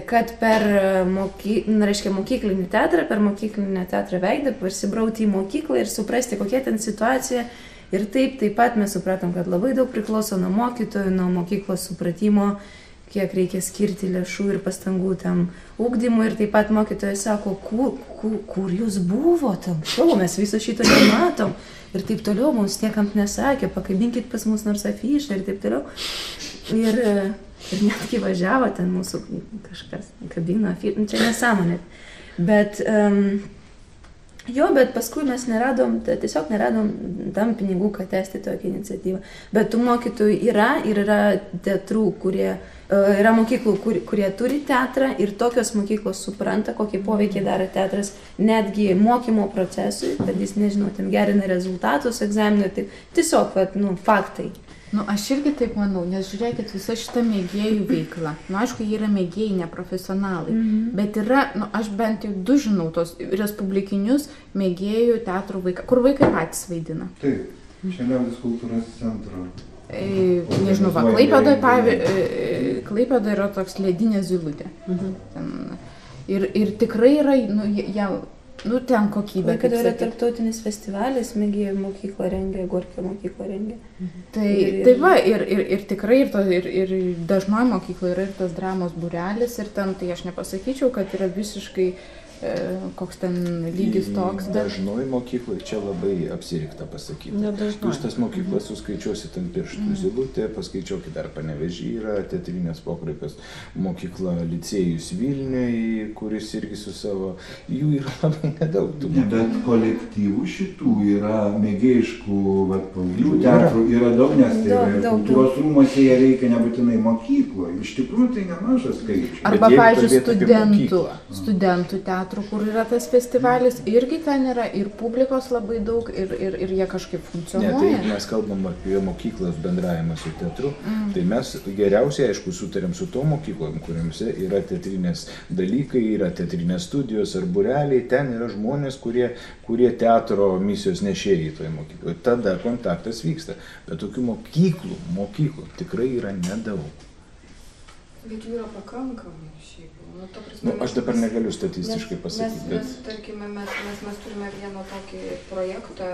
kad per mokyklinį teatrą, per mokyklinį teatrą veidą prasibrauti į mokyklą ir suprasti, kokia ten situacija. Ir taip pat mes supratom, kad labai daug priklauso nuo mokytojų, nuo mokyklos supratimo, kiek reikia skirti lėšų ir pastangų tam ugdymui. Ir taip pat mokytojai sako, kur jūs buvote anksčiau, mes viso šito nematom. Ir taip toliau mums niekam nesakė, pakabinkit pas mus nors afišą ir taip toliau. Ir netgi važiavo ten mūsų kažkas, kabino afišą, čia nesąmonė. Bet paskui mes tiesiog neradom tam pinigų, kad tęsti tokią iniciatyvą. Bet tų mokytojų yra ir yra teatrų, yra mokyklų, kurie turi teatrą ir tokios mokyklos supranta, kokį poveikį daro teatras netgi mokymo procesui, kad jis, nežinau, ten gerina rezultatus egzaminui, tai tiesiog, faktai. Aš irgi taip manau, nes žiūrėkit, visa šita mėgėjų veikla. Aišku, jie yra mėgėjai, neprofesionalai, bet yra, aš bent jau 2 žinau tos respublikinius mėgėjų teatrų vaiką, kur vaikai patys vaidina. Taip, čia Liaudies kultūros centro. Nežinau, Klaipėdoje yra toks Ledinė zylutė. Ir tikrai yra, ten kokybė. Kad yra tarptautinis festivalis, mėgėjų mokykla rengia, Gorkio mokykla rengia. Tai va, ir tikrai, ir dažnoji mokykla yra ir tas dramos būrelis, ir ten, tai aš nepasakyčiau, kad yra visiškai koks ten lygis toks. Dažnoji mokykla, čia labai apsirikta pasakyti. Jūs tas mokyklas suskaičiuosit ant pirštų. Zylutė, paskaičiuokit, dar Panevėžy yra teatrinės Pokraipės mokykla, licėjus Vilniuje, kuris irgi su savo, jų yra labai nedaug. Bet kolektyvų šitų yra mėgėjiškų, paauglių teatrų yra daug, nes kultūros rūmuose jie reikia nebūtinai mokykloje. Iš tikrųjų tai nemažas skaičius. Arba, pavyzdžiui, studentų teatrų, kur yra tas festivalis, irgi ten yra ir publikos labai daug, ir jie kažkaip funkcionuoja. Ne, tai mes kalbam apie mokyklos bendravimą su teatru, tai mes geriausiai, aišku, sutarėm su to mokyklom, kuriuose yra teatrinės dalykai, yra teatrinės studijos ar būreliai, ten yra žmonės, kurie teatro misijos nešėjai toje mokykloje. Tada kontaktas vyksta. Bet tokių mokyklų tikrai yra nedaug. Bet jų yra pakankamai šiaip. Aš dabar negaliu statistiškai pasakyti, bet... Tarkime, mes turime vieną tokį projektą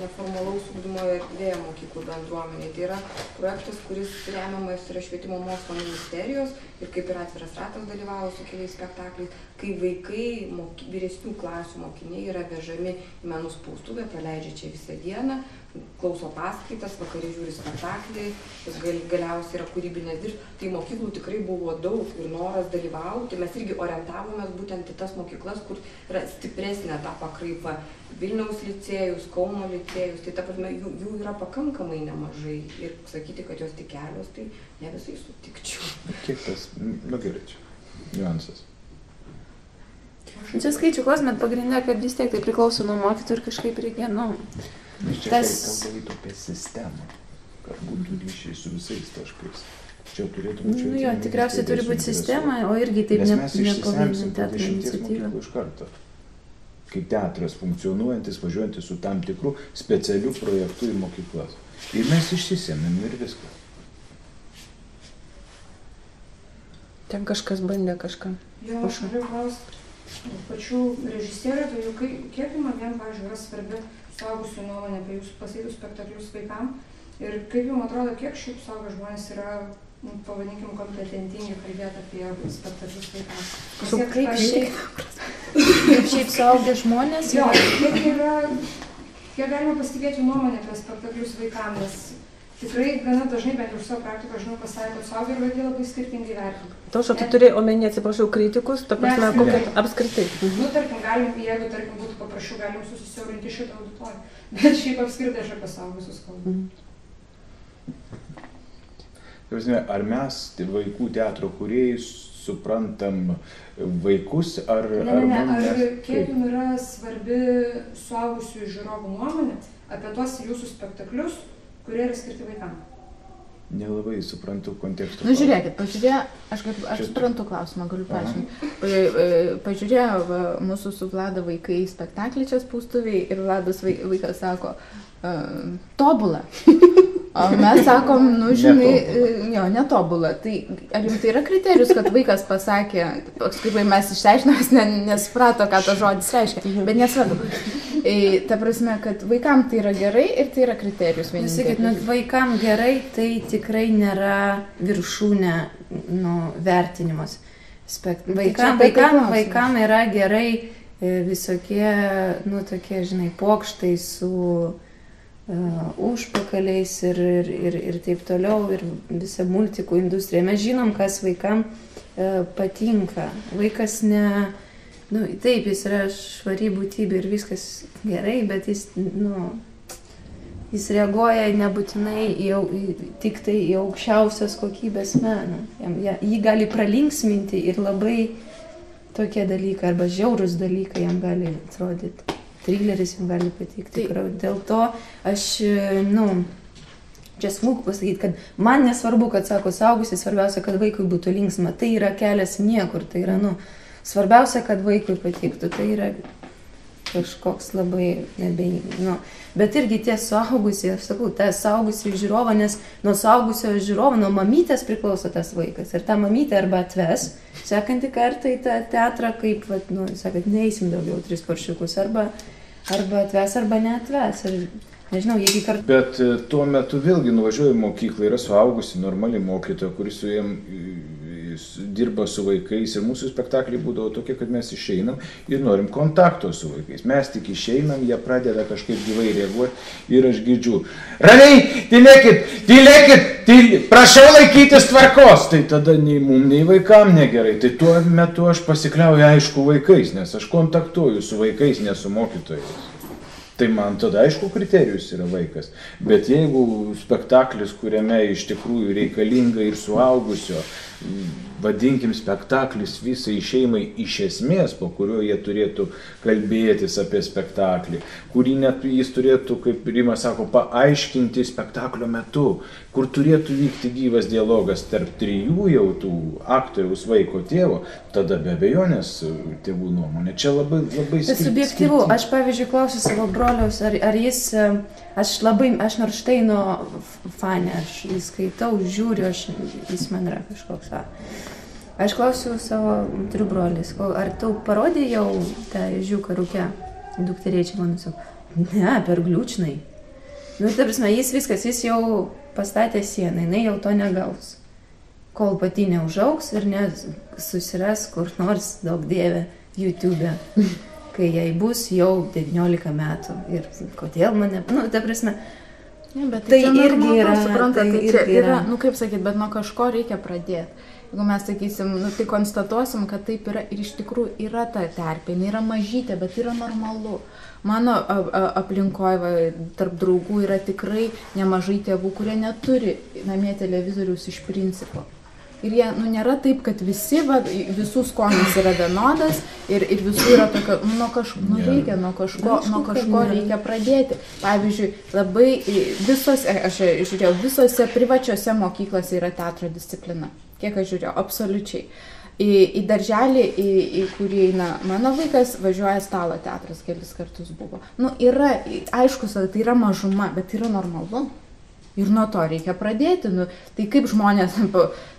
neformalaus ugdymo erdvėje mokyklų bendruomenėje. Tai yra projektas, kuris remiamas yra Švietimo mokslo ministerijos ir kaip ir Atviras ratas dalyvavo su keliais spektakliais, kai vaikai, vyresnių klasių mokiniai yra vežami į menų spaustuvę, praleidžia čia visą dieną, klauso paskaitas, vakare žiūri spektaklį, galiausiai yra kūrybinės dirbtuvės. Tai mokyklų tikrai buvo daug ir noras dalyvauti. Mes irgi orientavomės būtent į tas mokyklas, kur yra stipresnė ta pakraipa. Vilniaus licėjus, Kauno licėjus, tai ta prasme, jų yra pakankamai nemažai. Ir sakyti, kad jos tik kelios, tai ne visai sutikčiau. Kiek tas, gerai čia, niuansas. Čia skaičių klausimas, pagrindinė, kad vis tiek tai priklauso nuo mokytojų ir kažkaip reikia, Mes čia kalbėtų apie sistemą, kad būtų ryšiai su visais taškais. Čia turėtų būti... tikriausiai turi būti sistema, o irgi taip nepavyzdžiui teatro iniciatyva. Iš karto. Kaip teatras funkcionuojantis, važiuojantis su tam tikrų specialių projektų į mokyklas. Ir mes išsisėmėm ir viską. Ten kažkas bandė kažką. Jo, aš noriu klausti pačių režisierių, tai kiek jums abiem, pavyzdžiui, yra svarbi suaugusių nuomonė apie jūsų pastatytus spektaklius vaikam ir kaip jums atrodo, kiek šiaip suaugę žmonės yra, pavadinkim, kompetentingi kalbėti apie spektaklius vaikams? Kaip šiaip suaugę žmonės? Jo, kiek yra kiek galima pasitikėti jų nuomonę apie spektaklius vaikams, nes tikrai gana dažnai, bent jau savo praktiką, žinau, pasakė, kad suaugę ir vaikai labai skirtingai vertina. Tauša, tu turi omeny, atsiprašau, kritikus, ta prasme, kokia apskritai. Nu, tarkim, jeigu, tarkim, būtų paprašiau, galim susisiaurinti šitą auditoriją. Bet šiaip apskritai aš apie suaugusius kalbu. Ar mes, vaikų teatro kūrėjai, suprantam vaikus, ar... Ar kiek jums yra svarbi suaugusių žiūrovų nuomonė apie tuos jūsų spektaklius, kurie yra skirti vaikams? Nelabai suprantu konteksto. Nu, žiūrėkit, aš suprantu klausimą, galiu paaiškinti. Pažiūrėjo mūsų su Vlada vaikai spektaklį čia spaustuviai ir Vladas vaikas sako, tobula. O mes sakom, nu, žinai, netobula. Tai ar jums tai yra kriterijus, kad vaikas pasakė, kaip mes išsiaiškinamės, nesuprato, ką tas žodis reiškia, bet nesvarbu. Ta prasme, kad vaikam tai yra gerai ir tai yra kriterijus vienintelis. Vaikam gerai, tai tikrai nėra viršūnė vertinimas. Vaikam yra gerai visokie, tokie, žinai, pokštai su užpakaliais ir taip toliau, ir visa multikų industrija. Mes žinom, kas vaikam patinka. Vaikas taip, jis yra švari būtybė ir viskas gerai, bet jis reaguoja nebūtinai tik tai į aukščiausios kokybės meną. Jį gali pralinksminti ir labai tokie dalykai, arba žiaurus dalykai jam gali atrodyti. Trileris jam gali patikti. Dėl to aš, čia smulku pasakyti, kad man nesvarbu, kad sako suaugusiai, svarbiausia, kad vaikui būtų linksma. Tai yra kelias niekur, tai yra, svarbiausia, kad vaikui patiktų. Tai yra kažkoks labai bet irgi tie suaugusiai, aš sakau, tas suaugusiai žiūrovą, nes nuo suaugusio žiūrovo, nuo mamytės priklauso tas vaikas. Ir ta mamytė arba atves, sekantį kartą į tą teatrą, kaip, sakat, neįsim daugiau 3 paršiukus, arba atves, arba neatves. Ir nežinau, jeigu kartu. Bet tuo metu vėlgi nuvažiuoju į mokyklą, yra suaugusi normali mokytoja, kuris su jiem dirba su vaikais ir mūsų spektakliai būdavo tokie, kad mes išeinam ir norim kontakto su vaikais. Mes tik išeinam, jie pradeda kažkaip gyvai reaguoti ir aš girdžiu, ramiai, tylėkit, prašau laikytis tvarkos. Tai tada nei mum, nei vaikam negerai. Tai tuo metu aš pasikliauju aišku vaikais, nes aš kontaktuoju su vaikais, ne su mokytojais. Tai man tada aišku kriterijus yra vaikas. Bet jeigu spektaklis, kuriame iš tikrųjų reikalinga ir suaugusio, vadinkim spektaklis visai šeimai iš esmės, po kurio jie turėtų kalbėtis apie spektaklį, kurį net jis turėtų, kaip Rimas sako, paaiškinti spektaklio metu, kur turėtų vykti gyvas dialogas tarp 3 jau tų aktoriaus vaiko tėvo, tada be abejonės tėvų nuomonė. Čia labai subjektyvu. Aš, pavyzdžiui, klausiu savo broliaus, ar jis, aš Noršteino fanė, aš jį skaitau, žiūriu, jis man yra kažkoks. Aš klausiu savo brolius, ar tu parodė jau tą ežiuką rūkę? Dukterėčiai man sako, ne, per gliūčnai. Ta prasme, jis jau pastatė sieną, jinai jau to negaus. Kol pati neužaugs ir nesusiras kur nors, daug dieve, YouTube'e, kai jai bus jau 19 metų. Ir kodėl mane, ta prasme, tai irgi yra, kaip sakyt, bet nuo kažko reikia pradėti. Jeigu mes sakysim, tai konstatuosim, kad taip yra ir iš tikrųjų yra ta terpė, jinai yra mažytė, bet yra normalu. Mano aplinkoje tarp draugų yra tikrai nemažai tėvų, kurie neturi namie televizoriaus iš principo. Ir jie, nėra taip, kad visų skonis yra vienodas ir visų yra tokio, reikia nuo kažko reikia pradėti. Pavyzdžiui, visose privačiose mokyklose yra teatro disciplina. Kiek aš žiūrėjau, absoliučiai. Į darželį, į kurį eina mano vaikas, važiuoja stalo teatras, kelis kartus buvo. Yra, aišku, tai yra mažuma, bet yra normalu. Ir nuo to reikia pradėti. Tai kaip žmonės,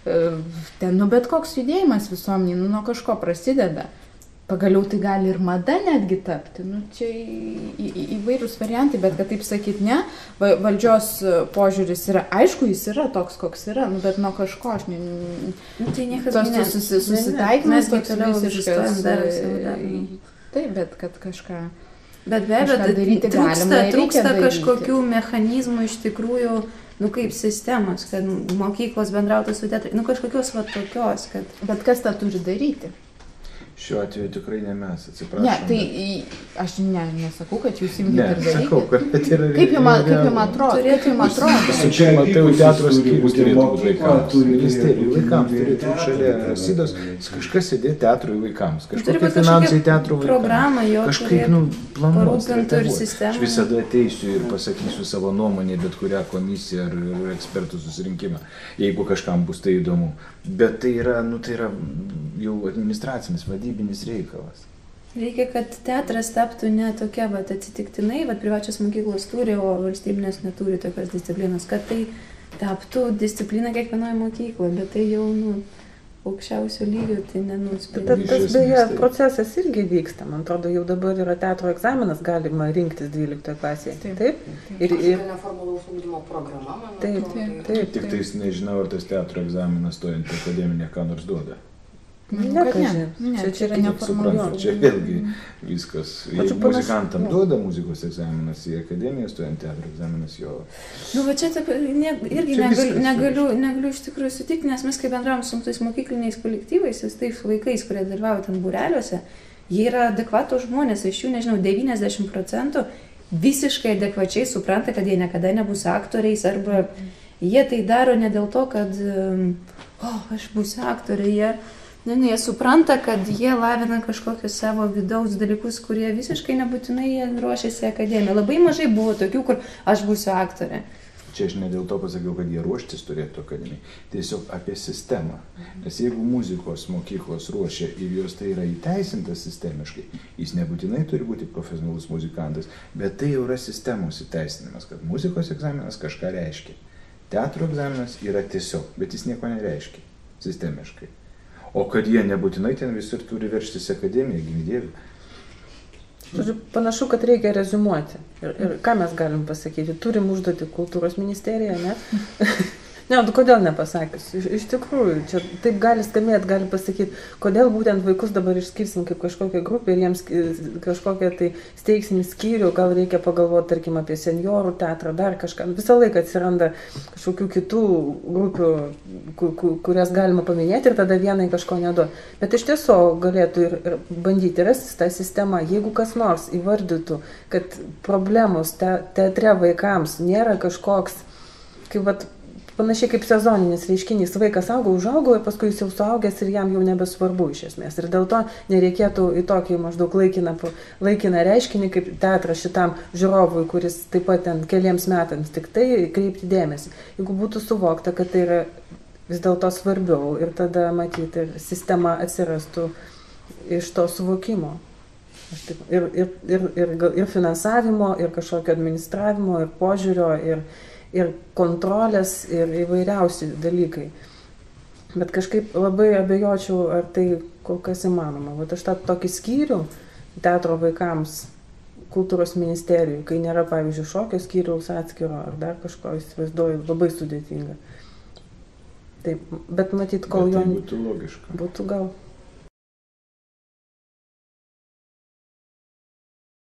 bet koks judėjimas visuomenėje, nuo kažko prasideda. Pagaliau tai gali ir mada netgi tapti. Čia įvairūs variantai, bet kad taip sakyti, ne, valdžios požiūris yra, aišku, jis yra toks, koks yra, bet nuo kažko aš susitaikymas toks visiškas. Taip, bet kad kažką. Bet be abejo, Kažką daryti galima, reikia trūksta daryti. kažkokių mechanizmų iš tikrųjų, nu kaip sistemos, kad mokyklos bendrautų su teatru, nu kažkokios va tokios, kad... Bet kas tą turi daryti? Šiuo atveju tikrai ne mes, atsiprašom. Ne, tai aš nesakau, kad jūs imkite Ne, ir darykite. sakau, kad tai yra... Kaip jums atrodo? Kaip jums atrodo? Aš čia matau teatro skyrius turėtų būti mokykla, vaikams. turi Ministerijų vaikams būti turėtų būti šalia teatras, Sidos. Kažkas sėdė teatrui vaikams. Turi Kažkokie būt finansai kažkokia teatro vaikams. programa, jo Kažkaip, planuos. parūpintų ir strateguos. sistemą. Aš visada ateisiu ir pasakysiu savo nuomonę, bet kurią komisiją ar ekspertų susirinkimą, jeigu kažkam bus tai įdomu. Bet tai yra jau administracinis, vadybinis reikalas. Reikia, kad teatras taptų ne tokia vat, atsitiktinai, vat, privačios mokyklos turi, o valstybinės neturi tokios disciplinos, kad tai taptų disciplina kiekvienoje mokykloje, bet tai jau aukščiausio lygio, tai nenuspėja. Tas beje procesas irgi vyksta, man atrodo, jau dabar yra teatro egzaminas, galima rinktis 12 klasėje. Taip? Ir neformalaus ugdymo programa, man Taip, atrodo. taip. Tik tais nežinau, ar tas teatro egzaminas stojant į akademinę ką nors duoda. Ne, kažin. čia yra kaip neformalu. Suprantu, čia vėlgi viskas. Jeigu panašu- muzikantam jo. duoda muzikos egzaminas į akademiją, stojant teatro egzaminas jo. Nu, va čia taip, irgi Čia viskas negaliu iš tikrųjų sutikti, nes mes kai bendravom su tais mokykliniais kolektyvais, su tais vaikais, kurie dalyvauja ten būreliuose, jie yra adekvatų žmonės, iš jų, nežinau, 90% visiškai adekvačiai supranta, kad jie niekada nebus aktoriais, arba jie tai daro ne dėl to, kad aš būsiu aktoriai, jie supranta, kad jie lavina kažkokius savo vidaus dalykus, kurie visiškai nebūtinai jie ruošiasi akademiją. Labai mažai buvo tokių, kur aš būsiu aktorė. Čia aš ne dėl to pasakiau, kad jie ruoštis turėtų akademijai. Tiesiog apie sistemą. Nes jeigu muzikos mokyklos ruošia ir jos tai yra įteisintas sistemiškai, jis nebūtinai turi būti profesionalus muzikantas, bet tai jau yra sistemos įteisinimas, kad muzikos egzaminas kažką reiškia. Teatro egzaminas yra tiesiog, bet jis nieko nereiškia sistemiškai. O kad jie nebūtinai ten visur turi verštis į akademiją, gimdėvi. Žodžiu, panašu, kad reikia reziumuoti. Ir ką mes galim pasakyti? Turim užduoti kultūros ministeriją, ne? Ne, kodėl nepasakius? Iš tikrųjų, čia taip gali skambėti, gali pasakyti, kodėl būtent vaikus dabar išskirsim kaip kažkokią grupę ir jiems kažkokią tai steigsim skyrių, gal reikia pagalvoti, tarkim, apie seniorų teatrą, dar kažką. Visą laiką atsiranda kažkokių kitų grupių, kurias galima paminėti ir tada vienai kažko neduoti. Bet iš tiesų galėtų ir bandyti rasti tą sistemą, jeigu kas nors įvardytų, kad problemos teatre vaikams nėra kažkoks, kaip panašiai kaip sezoninis reiškinys, vaikas užaugo ir paskui jis jau suaugęs ir jam jau nebesvarbu iš esmės. Ir dėl to nereikėtų į tokį maždaug laikiną reiškinį kaip teatras šitam žiūrovui, kuris taip pat ten keliems metams tik tai kreipti dėmesį. Jeigu būtų suvokta, kad tai yra vis dėlto svarbiau ir tada matyti sistema atsirastų iš to suvokimo. Ir finansavimo, ir kažkokio administravimo, ir požiūrio, ir kontrolės, ir įvairiausi dalykai. Bet kažkaip labai abejočiau, ar tai kol kas įmanoma. Vat aš tą tokį skyrių teatro vaikams kultūros ministerijų, kai nėra, pavyzdžiui, šokio skyriaus atskiro ar dar kažko, įsivaizduoju, labai sudėtinga. Taip, bet matyt, kol jo... Tai būtų logiška. Būtų gal.